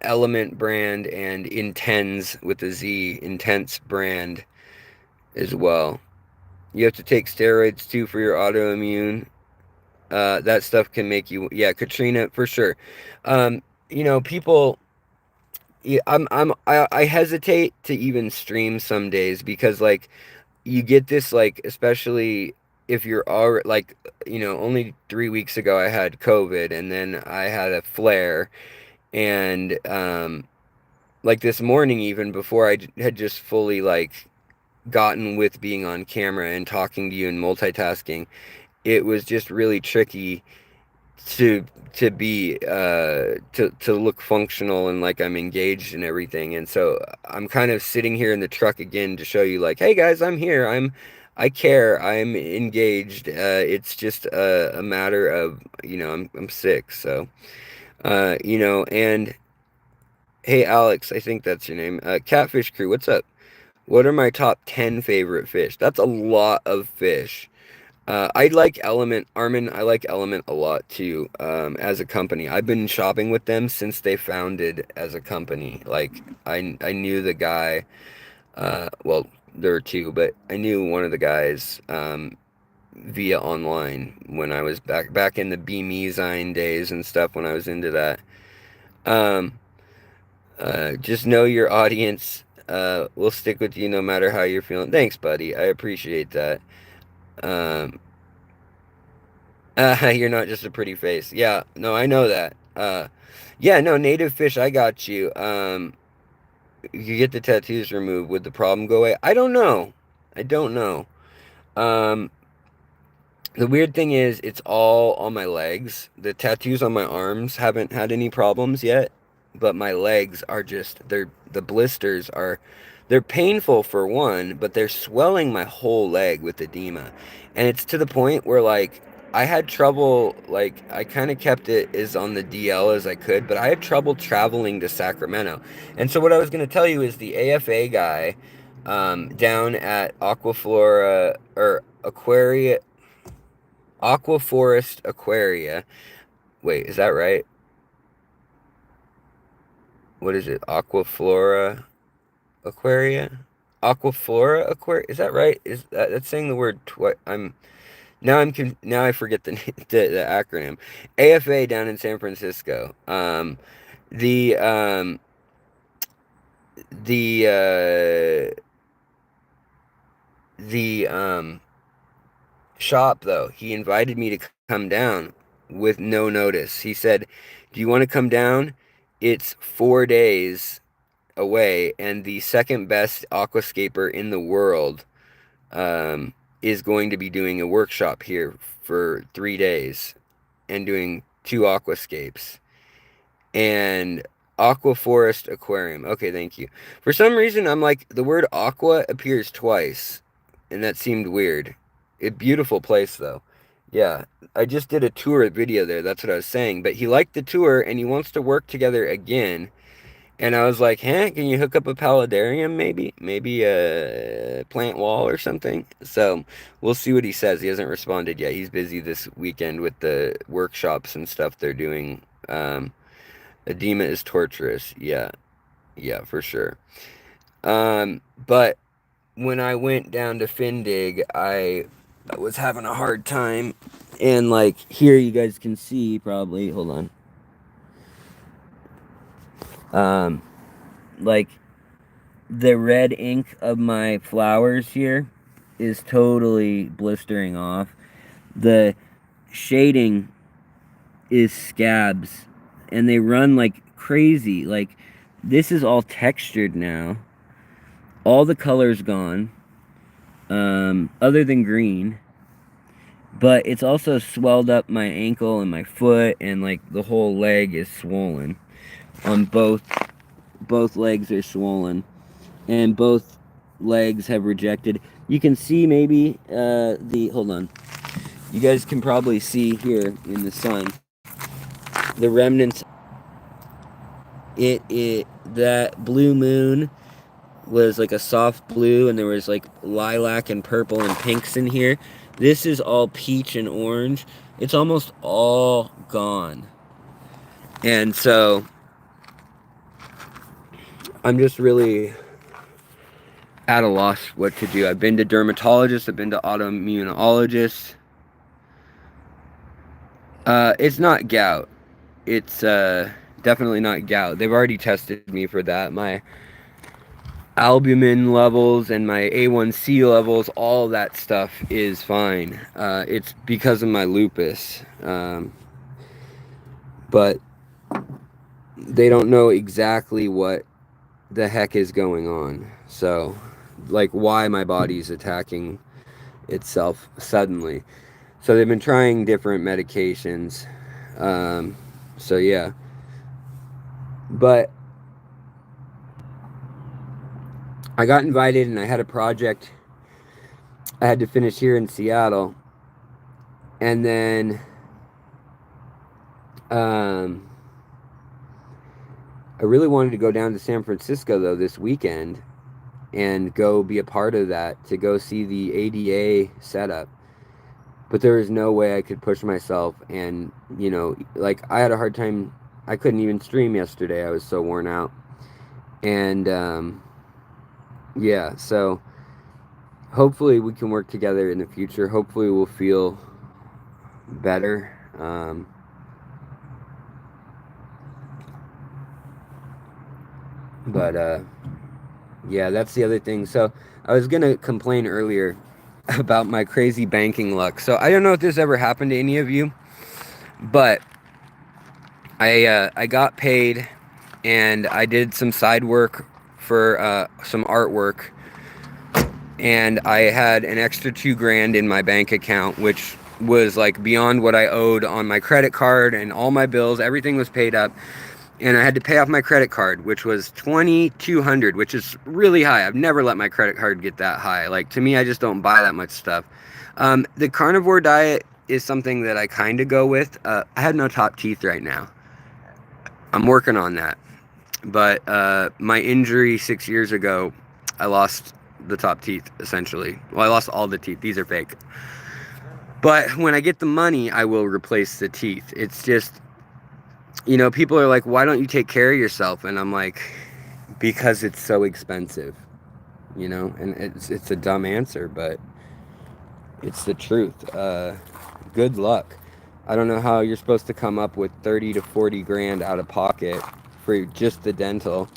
Element brand and Intense with a Z, Intense brand as well. You have to take steroids too for your autoimmune. That stuff can make you, yeah, Katrina for sure. People, yeah, I hesitate to even stream some days because like you get this like, especially if you're already like, only 3 weeks ago I had COVID and then I had a flare. And like this morning, even before had just fully like gotten with being on camera and talking to you and multitasking, it was just really tricky to to look functional and like I'm engaged and everything. And so I'm kind of sitting here in the truck again to show you like, hey guys, I'm here. I care. I'm engaged. It's just a matter of, I'm sick. So and hey, Alex, I think that's your name. Catfish Crew, what's up? What are my top 10 favorite fish? That's a lot of fish. I like Element, Armin. I like Element a lot too, as a company. I've been shopping with them since they founded as a company. Like, I knew the guy, well, there were two, but I knew one of the guys, via online when I was back in the Beamezine days and stuff when I was into that. Um, just know your audience will stick with you no matter how you're feeling. Thanks, buddy. I appreciate that. Um, you're not just a pretty face. Yeah, no, I know that. Yeah, no, native fish, I got you. You get the tattoos removed. Would the problem go away? I don't know. I don't know. Um, The weird thing is, it's all on my legs. The tattoos on my arms haven't had any problems yet, but my legs are just, the blisters are, they're painful for one, but they're swelling my whole leg with edema. And it's to the point where, like, I had trouble, like, I kind of kept it as on the DL as I could, but I had trouble traveling to Sacramento. And so, what I was going to tell you is the AFA guy down at Aquaflora or Aquaria. Aquaforest Aquaria. Wait, is that right? What is it? Aquaflora Aquaria? Aquaflora Aquaria? Is that right? Is that's saying the word twice? Now I forget the acronym. AFA down in San Francisco. The the shop though, he invited me to come down with no notice. He said, "Do you want to come down? It's 4 days away, and the second best aquascaper in the world um, is going to be doing a workshop here for 3 days and doing two aquascapes and Aqua Forest Aquarium." Okay, thank you. For some reason, I'm like, the word aqua appears twice, and that seemed weird. A beautiful place, though. Yeah, I just did a tour video there. That's what I was saying. But he liked the tour, and he wants to work together again. And I was like, huh, can you hook up a paludarium maybe? Maybe a plant wall or something? So we'll see what he says. He hasn't responded yet. He's busy this weekend with the workshops and stuff they're doing. Edema is torturous. Yeah, yeah, for sure. But when I went down to Findig, I was having a hard time. And like here you guys can see probably, hold on. Um like the red ink of my flowers here is totally blistering off. The shading is scabs, and they run like crazy. Like, this is all textured now. All the color's gone, other than green. But it's also swelled up my ankle and my foot, and like the whole leg is swollen. On both legs are swollen, and both legs have rejected. You can see maybe hold on. You guys can probably see here in the sun the remnants. That blue moon was like a soft blue, and there was like lilac and purple and pinks in here. This is all peach and orange. It's almost all gone. And so I'm just really at a loss what to do. I've been to dermatologists, I've been to autoimmunologists. It's not gout. It's definitely not gout. They've already tested me for that. My albumin levels and my A1C levels, all that stuff is fine. It's because of my lupus. But they don't know exactly what the heck is going on. So, like, why my body's attacking itself suddenly. So they've been trying different medications. So yeah. But I got invited, and I had a project I had to finish here in Seattle. And then I really wanted to go down to San Francisco, though, this weekend and go be a part of that, to go see the ADA setup. But there was no way I could push myself, and, you know, like, I had a hard time. I couldn't even stream yesterday. I was so worn out. And, yeah, so hopefully we can work together in the future. Hopefully we'll feel better. Yeah, that's the other thing. So I was going to complain earlier about my crazy banking luck. So I don't know if this ever happened to any of you, but I got paid, and I did some side work for some artwork, and I had an extra $2,000 in my bank account, which was like beyond what I owed on my credit card, and all my bills, everything was paid up. And I had to pay off my credit card, which was $2,200, which is really high. I've never let my credit card get that high. Like, to me, I just don't buy that much stuff. The carnivore diet is something that I kind of go with. I have no top teeth right now. I'm working on that. But my injury 6 years ago, I lost the top teeth, essentially. Well, I lost all the teeth. These are fake. But when I get the money, I will replace the teeth. It's just, you know, people are like, why don't you take care of yourself? And I'm like, because it's so expensive, you know? And it's a dumb answer, but it's the truth. Good luck. I don't know how you're supposed to come up with 30 to 40 grand out of pocket for just the dental.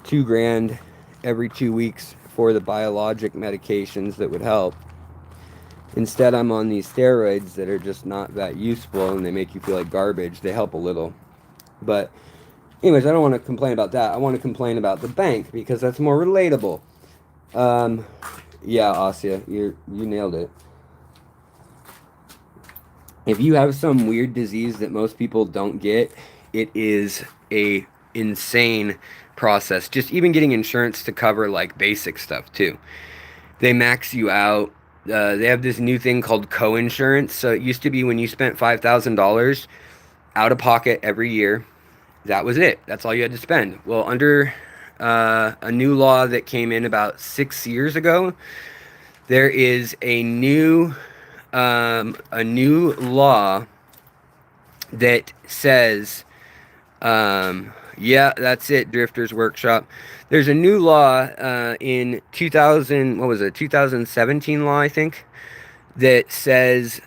$2,000 every 2 weeks for the biologic medications that would help. Instead, I'm on these steroids that are just not that useful, and they make you feel like garbage. They help a little. But anyways, I don't want to complain about that. I want to complain about the bank, because that's more relatable. Yeah, Asya, you nailed it. If you have some weird disease that most people don't get, it is a insane process. Just even getting insurance to cover like basic stuff too. They max you out. They have this new thing called co-insurance. So it used to be when you spent $5,000 out of pocket every year, that was it. That's all you had to spend. Well, under a new law that came in about 6 years ago, there is a new law that says, yeah, that's it, Drifters Workshop. There's a new law in 2017 law, I think, that says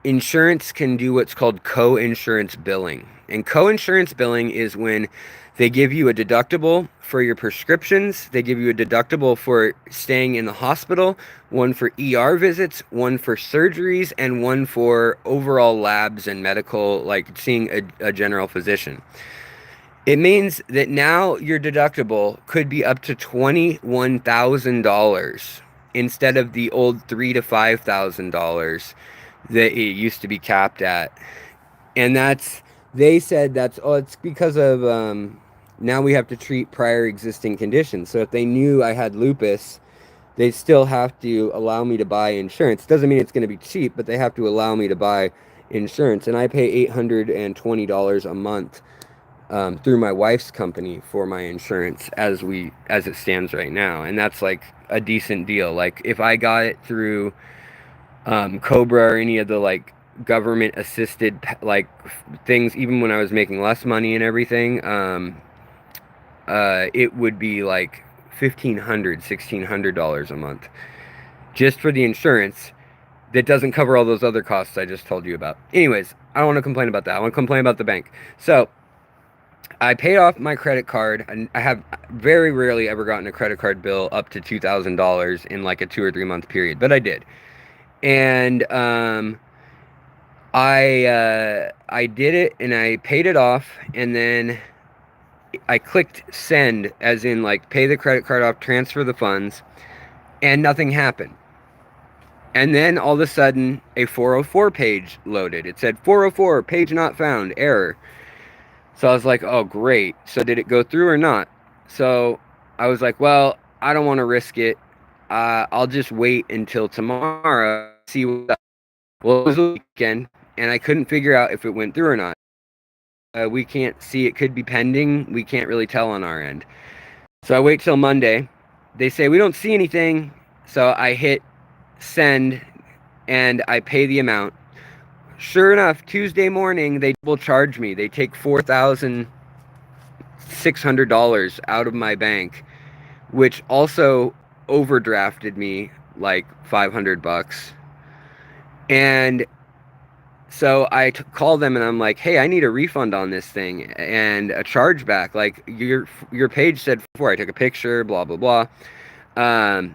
insurance can do what's called co-insurance billing. And co-insurance billing is when they give you a deductible for your prescriptions, they give you a deductible for staying in the hospital, one for ER visits, one for surgeries, and one for overall labs and medical, like seeing a general physician. It means that now your deductible could be up to $21,000 instead of the old $3,000 to $5,000 that it used to be capped at. And they said it's because of, now we have to treat prior existing conditions. So if they knew I had lupus, they still have to allow me to buy insurance. Doesn't mean it's going to be cheap, but they have to allow me to buy insurance. And I pay $820 a month through my wife's company for my insurance as it stands right now. And that's like a decent deal. Like if I got it through Cobra or any of the like government assisted like things, even when I was making less money and everything, it would be like $1,600 a month just for the insurance. That doesn't cover all those other costs I just told you about. Anyways, I don't want to complain about that. I want to complain about the bank. So I paid off my credit card, and I have very rarely ever gotten a credit card bill up to $2,000 in like a 2 or 3 month period, but I did. And I did it, and I paid it off, and then I clicked send, as in like pay the credit card off, transfer the funds, and nothing happened. And then all of a sudden a 404 page loaded. It said 404 page not found, error. So I was like, oh great, so did it go through or not? So I was like, well, I don't want to risk it. I'll just wait until tomorrow, see what. Well, it was a weekend, and I couldn't figure out if it went through or not. We can't see, it could be pending. We can't really tell on our end. So I wait till Monday. They say we don't see anything. So I hit send, and I pay the amount. Sure enough, Tuesday morning, they will charge me. They take $4,600 out of my bank, which also overdrafted me like $500. And so I called them, and I'm like, hey, I need a refund on this thing and a chargeback. Like your page said before. I took a picture, blah, blah, blah. And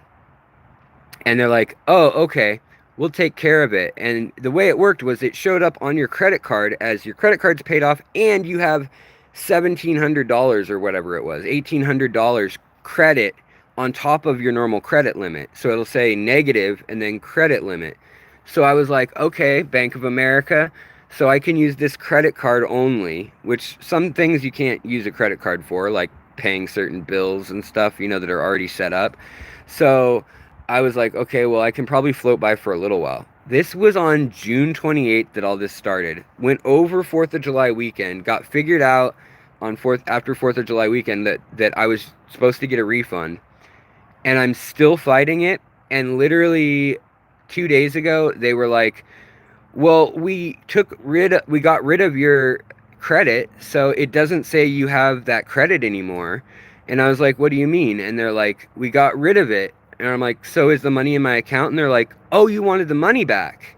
they're like, oh, okay, we'll take care of it. And the way it worked was it showed up on your credit card as your credit card's paid off, and you have $1,700 or whatever it was, $1,800 credit on top of your normal credit limit. So it'll say negative and then credit limit. So I was like, okay, Bank of America, so I can use this credit card only, which some things you can't use a credit card for, like paying certain bills and stuff, you know, that are already set up. So I was like, okay, well, I can probably float by for a little while. This was on June 28th that all this started. Went over 4th of July weekend, got figured out on after 4th of July weekend that I was supposed to get a refund. And I'm still fighting it. And literally 2 days ago, they were like, well, we got rid of your credit, so it doesn't say you have that credit anymore. And I was like, what do you mean? And they're like, we got rid of it. And I'm like, so is the money in my account? And they're like, oh, you wanted the money back.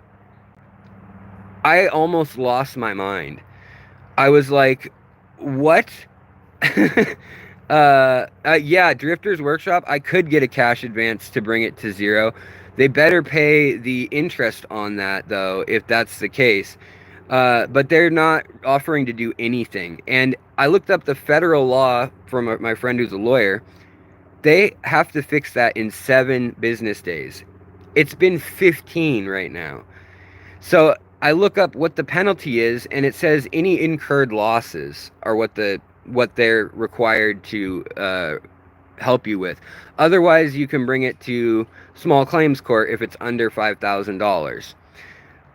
I almost lost my mind. I was like, what? Yeah, Drifter's Workshop, I could get a cash advance to bring it to zero. They better pay the interest on that, though, if that's the case. But they're not offering to do anything. And I looked up the federal law from my friend who's a lawyer. They have to fix that in 7 business days. It's been 15 right now. So I look up what the penalty is, and it says any incurred losses are what they're required to help you with. Otherwise, you can bring it to small claims court if it's under $5,000.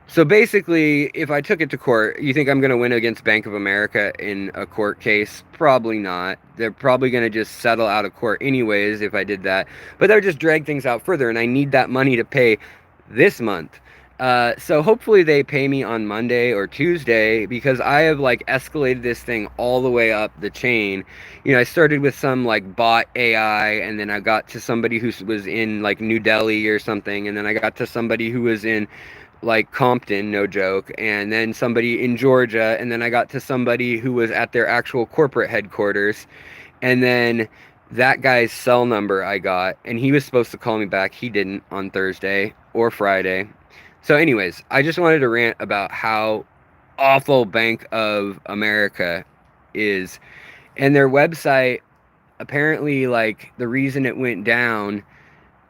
So basically, if I took it to court, you think I'm going to win against Bank of America in a court case? Probably not. They're probably going to just settle out of court anyways if I did that. But that would just drag things out further, and I need that money to pay this month. So hopefully they pay me on Monday or Tuesday, because I have like escalated this thing all the way up the chain. You know, I started with some like bot AI, and then I got to somebody who was in like New Delhi or something, and then I got to somebody who was in like Compton, no joke, and then somebody in Georgia, and then I got to somebody who was at their actual corporate headquarters, and then that guy's cell number I got, and he was supposed to call me back. He didn't on Thursday or Friday. So anyways, I just wanted to rant about how awful Bank of America is. And their website, apparently, like, the reason it went down,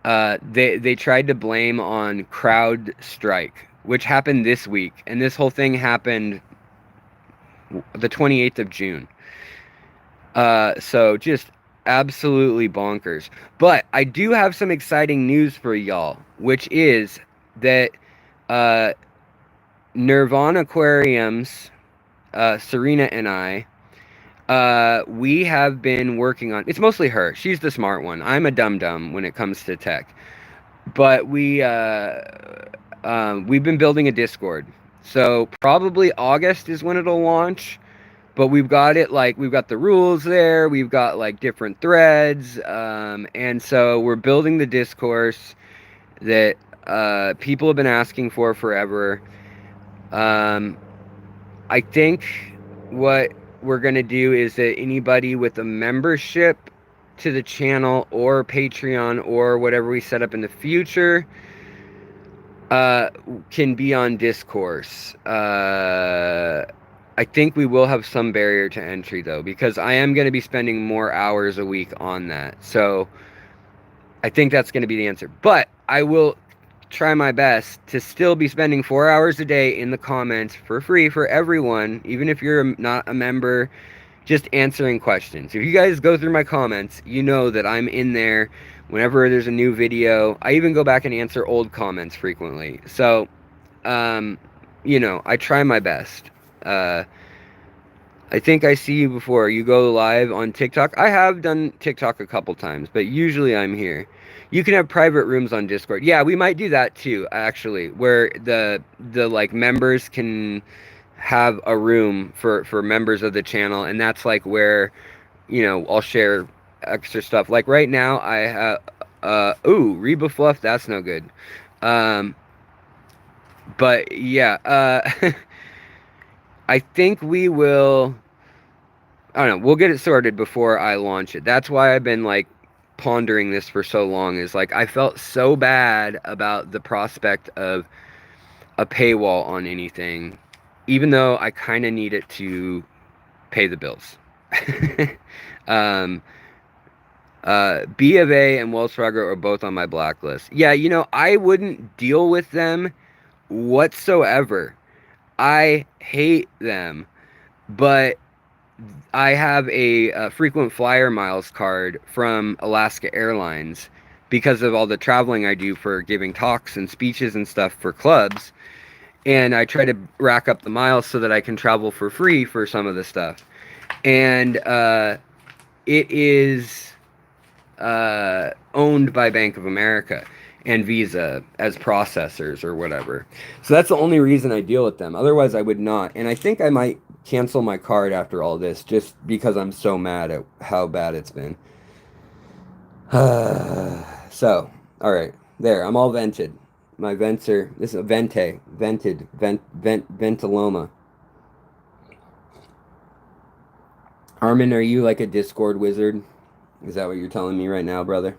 they tried to blame on crowd strike, which happened this week, and this whole thing happened the 28th of June. So just absolutely bonkers. But I do have some exciting news for y'all, which is that Nirvana Aquariums, Serena and I, we have been working on. It's mostly her. She's the smart one. I'm a dum-dum when it comes to tech. But we've been building a Discord. So probably August is when it'll launch. But we've got it, like, we've got the rules there. We've got, like, different threads. And so we're building the discourse that people have been asking for forever. I think what we're going to do is that anybody with a membership to the channel or Patreon or whatever we set up in the future can be on discourse. I think we will have some barrier to entry, though, because I am going to be spending more hours a week on that. So I think that's going to be the answer. But I will try my best to still be spending 4 hours a day in the comments for free for everyone, even if you're not a member, just answering questions. If you guys go through my comments, you know that I'm in there whenever there's a new video. I even go back and answer old comments frequently. So, you know, I try my best. I think I see you before. You go live on TikTok. I have done TikTok a couple times, but usually I'm here. You can have private rooms on Discord. Yeah, we might do that too, actually, where the like members can have a room for members of the channel, and that's like where, you know, I'll share extra stuff. Like right now I have ooh, Reba Fluff, that's no good. But yeah, I think we will, I don't know, we'll get it sorted before I launch it. That's why I've been like pondering this for so long, is like I felt so bad about the prospect of a paywall on anything, even though I kind of need it to pay the bills. B of A and Wells Fargo are both on my blacklist. Yeah, you know, I wouldn't deal with them whatsoever. I hate them, but I have a frequent flyer miles card from Alaska Airlines because of all the traveling I do for giving talks and speeches and stuff for clubs. And I try to rack up the miles so that I can travel for free for some of the stuff. And it is owned by Bank of America and Visa as processors or whatever. So that's the only reason I deal with them. Otherwise, I would not. And I think I might cancel my card after all this just because I'm so mad at how bad it's been. So, all right. There, I'm all vented. My vents are, this is a ventiloma. Armin, are you like a Discord wizard? Is that what you're telling me right now, brother?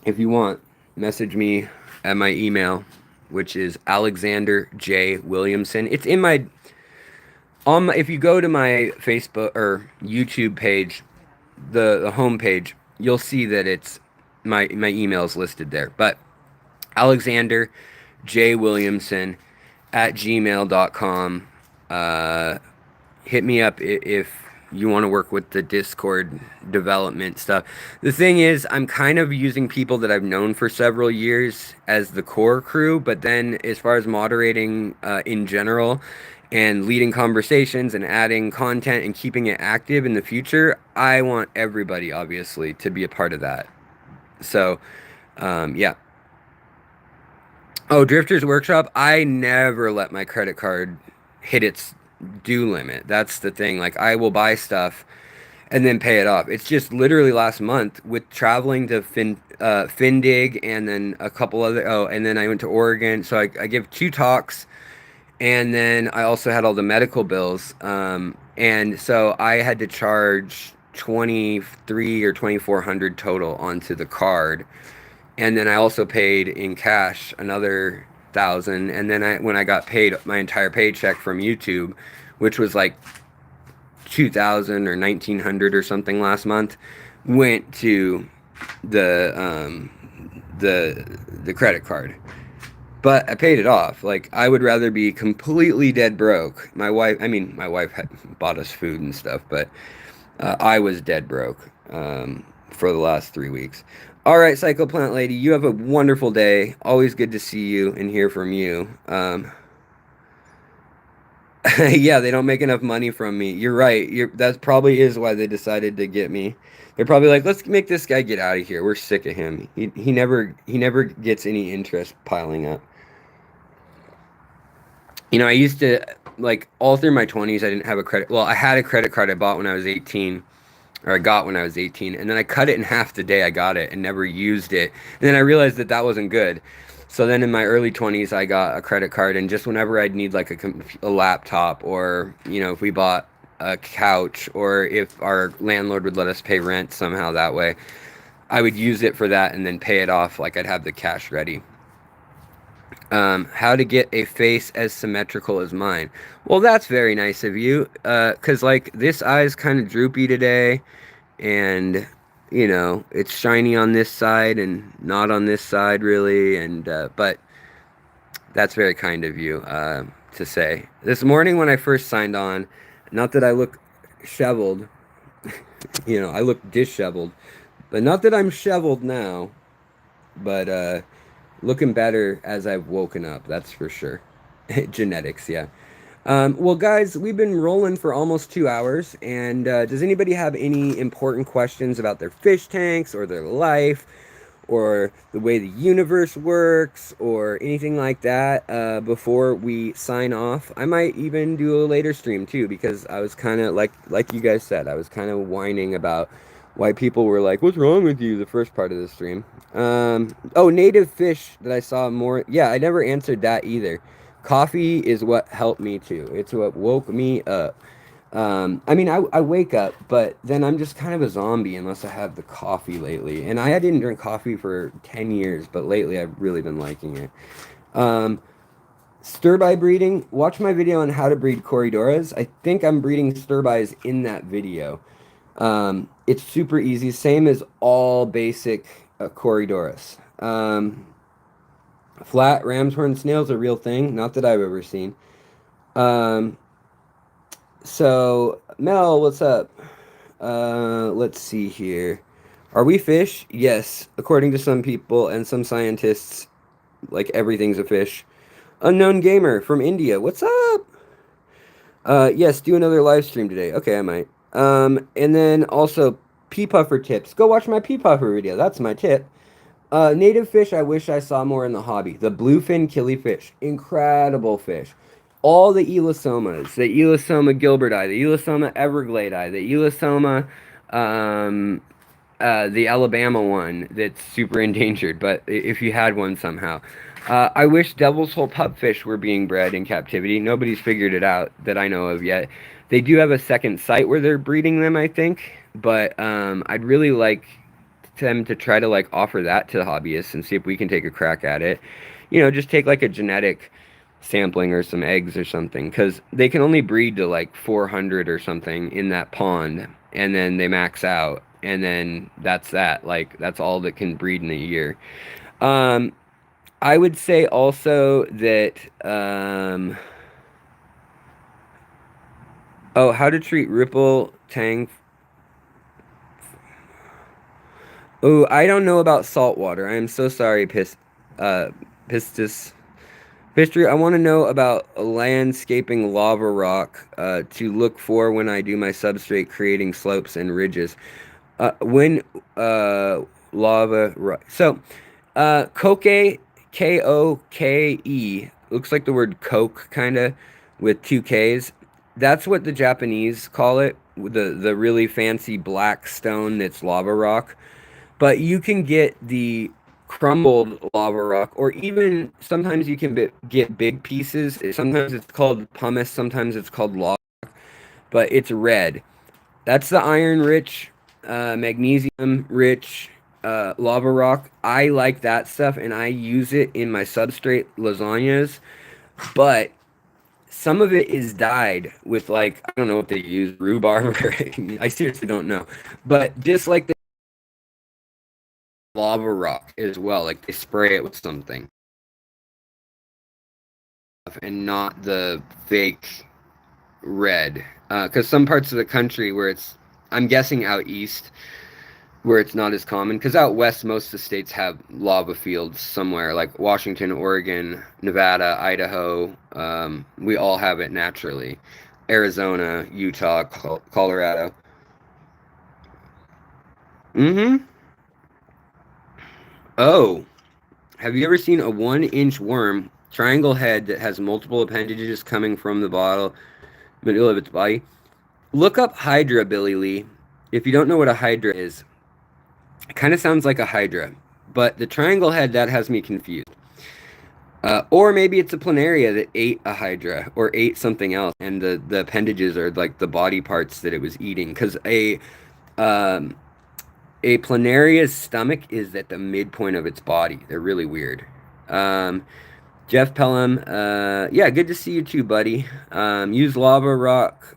If you want, message me at my email, which is Alexander J. Williamson. It's in my, if you go to my Facebook or YouTube page, the home page, you'll see that it's my email is listed there. But Alexander J. Williamson at gmail.com. Hit me up if you want to work with the Discord development stuff. The thing is, I'm kind of using people that I've known for several years as the core crew, but then as far as moderating in general and leading conversations and adding content and keeping it active in the future, I want everybody, obviously, to be a part of that. So, yeah. Oh, Drifter's Workshop, I never let my credit card hit its due limit. That's the thing. Like, I will buy stuff and then pay it off. It's just literally last month with traveling to Findig and then a couple other, oh, and then I went to Oregon. So I give 2 talks, and then I also had all the medical bills. And so I had to charge 23 or 2400 total onto the card. And then I also paid in cash another 1,000. And then when I got paid my entire paycheck from YouTube, which was like 2,000 or 1,900 or something last month, went to the the credit card. But I paid it off. Like, I would rather be completely dead broke. My wife had bought us food and stuff, but I was dead broke for the last 3 weeks. All right, Psycho Plant Lady, you have a wonderful day. Always good to see you and hear from you. Yeah, they don't make enough money from me. You're right. That probably is why they decided to get me. They're probably like, let's make this guy get out of here. We're sick of him. He never gets any interest piling up. You know, I used to, like, all through my 20s, I didn't have a credit. Well, I had a credit card I bought when I was 18, or I got when I was 18, and then I cut it in half the day I got it and never used it. And then I realized that that wasn't good. So then in my early 20s, I got a credit card, and just whenever I'd need like a laptop, or, you know, if we bought a couch, or if our landlord would let us pay rent somehow that way, I would use it for that and then pay it off. Like, I'd have the cash ready. How to get a face as symmetrical as mine. Well, that's very nice of you. Cause like this eye's kind of droopy today, and you know, it's shiny on this side and not on this side really. And, but that's very kind of you, to say. This morning when I first signed on, not that I look shoveled, you know, I look disheveled, but not that I'm shoveled now, but, looking better as I've woken up, that's for sure. Genetics, yeah. Well, guys, we've been rolling for almost 2 hours, and does anybody have any important questions about their fish tanks or their life or the way the universe works or anything like that before we sign off? I might even do a later stream too, because I was kind of like you guys said, I was kind of whining about why people were like, what's wrong with you, the first part of the stream. Oh, native fish that I saw more. Yeah, I never answered that either. Coffee is what helped me too. It's what woke me up. I mean, I wake up, but then I'm just kind of a zombie unless I have the coffee lately. And I didn't drink coffee for 10 years, but lately I've really been liking it. Stir-by breeding. Watch my video on how to breed Corydoras. I think I'm breeding stir-bys in that video. It's super easy, same as all basic Corydoras. Flat ram's horn snail's a real thing, not that I've ever seen. So Mel, what's up? Let's see here. Are we fish? Yes, according to some people and some scientists, like everything's a fish. Unknown Gamer from India, what's up? Yes, do another live stream today. Okay, I might. And then also pea puffer tips. Go watch my pea puffer video. That's my tip. Native fish I wish I saw more in the hobby. The bluefin killifish. Incredible fish. All the elastomas. The elastoma gilberti. The elastoma evergladi. The elastoma, the Alabama one that's super endangered, but if you had one somehow. I wish devil's hole pupfish were being bred in captivity. Nobody's figured it out that I know of yet. They do have a second site where they're breeding them, I think, but I'd really like them to try to like offer that to the hobbyists and see if we can take a crack at it. You know, just take like a genetic sampling or some eggs or something, because they can only breed to like 400 or something in that pond, and then they max out, and then that's that. Like, that's all that can breed in a year. I would say also that, oh, how to treat ripple tang. Oh, I don't know about saltwater. I am so sorry, Pistis. History, I want to know about landscaping lava rock to look for when I do my substrate creating slopes and ridges. Lava rock. So, Koke, Koke, looks like the word Coke, kind of, with 2 Ks. That's what the Japanese call it. the really fancy black stone that's lava rock, but you can get the crumbled lava rock, or even sometimes you can get big pieces. Sometimes it's called pumice, sometimes it's called lava, but it's red. That's the iron rich, magnesium rich lava rock. I like that stuff, and I use it in my substrate lasagnas. But some of it is dyed with, like, I don't know what they use, rhubarb. Or, I seriously don't know. But just like the lava rock as well, like they spray it with something, and not the fake red. Because some parts of the country where it's, I'm guessing out east, where it's not as common, because out west most of the states have lava fields somewhere, like Washington, Oregon, Nevada, Idaho. We all have it naturally. Arizona, Utah, Colorado. Mm-hmm. Oh, have you ever seen a 1 inch worm, triangle head that has multiple appendages coming from the middle of its body? Look up Hydra, Billy Lee. If you don't know what a Hydra is, it kind of sounds like a Hydra, but the triangle head, that has me confused. Or maybe it's a planaria that ate a hydra or ate something else, and the appendages are like the body parts that it was eating. Because um, a planaria's stomach is at the midpoint of its body. They're really weird. Um, Jeff Pelham, yeah, good to see you too, buddy. Use lava rock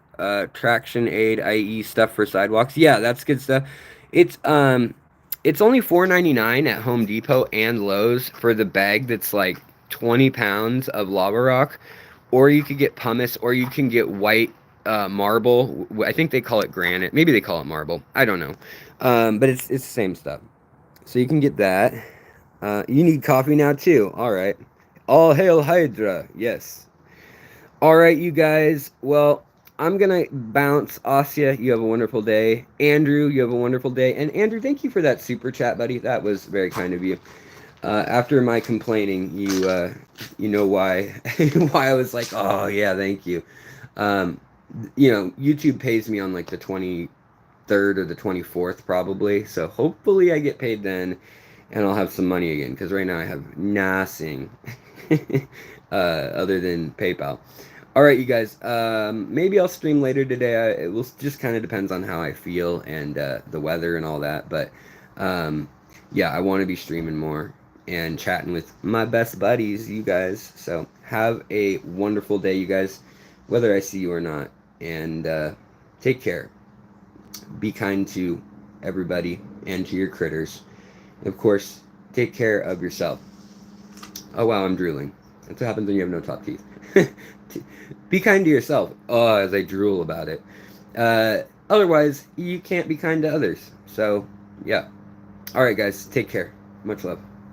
traction aid, i.e., stuff for sidewalks. Yeah, that's good stuff. It's um, it's only $4.99 at Home Depot and Lowe's for the bag that's like 20 pounds of lava rock, or you could get pumice, or you can get white marble. I think they call it granite. Maybe they call it marble. I don't know, but it's the same stuff. So you can get that. You need coffee now too. All right. All hail Hydra. Yes. All right, you guys. Well, I'm gonna bounce. Asya, you have a wonderful day. Andrew, you have a wonderful day. And Andrew, thank you for that super chat, buddy. That was very kind of you. After my complaining, you know why why I was like, oh yeah, thank you. Um, YouTube pays me on like the 23rd or the 24th probably. So hopefully I get paid then, and I'll have some money again, because right now I have nothing other than PayPal. All right, you guys. Maybe I'll stream later today. It will just kind of depends on how I feel and the weather and all that. But yeah, I want to be streaming more and chatting with my best buddies, you guys. So have a wonderful day, you guys, whether I see you or not. And take care. Be kind to everybody and to your critters. Of course, take care of yourself. Oh wow, I'm drooling. That's what happens when you have no top teeth. Be kind to yourself. Oh, as I drool about it. Otherwise, you can't be kind to others. So, yeah. All right, guys. Take care. Much love.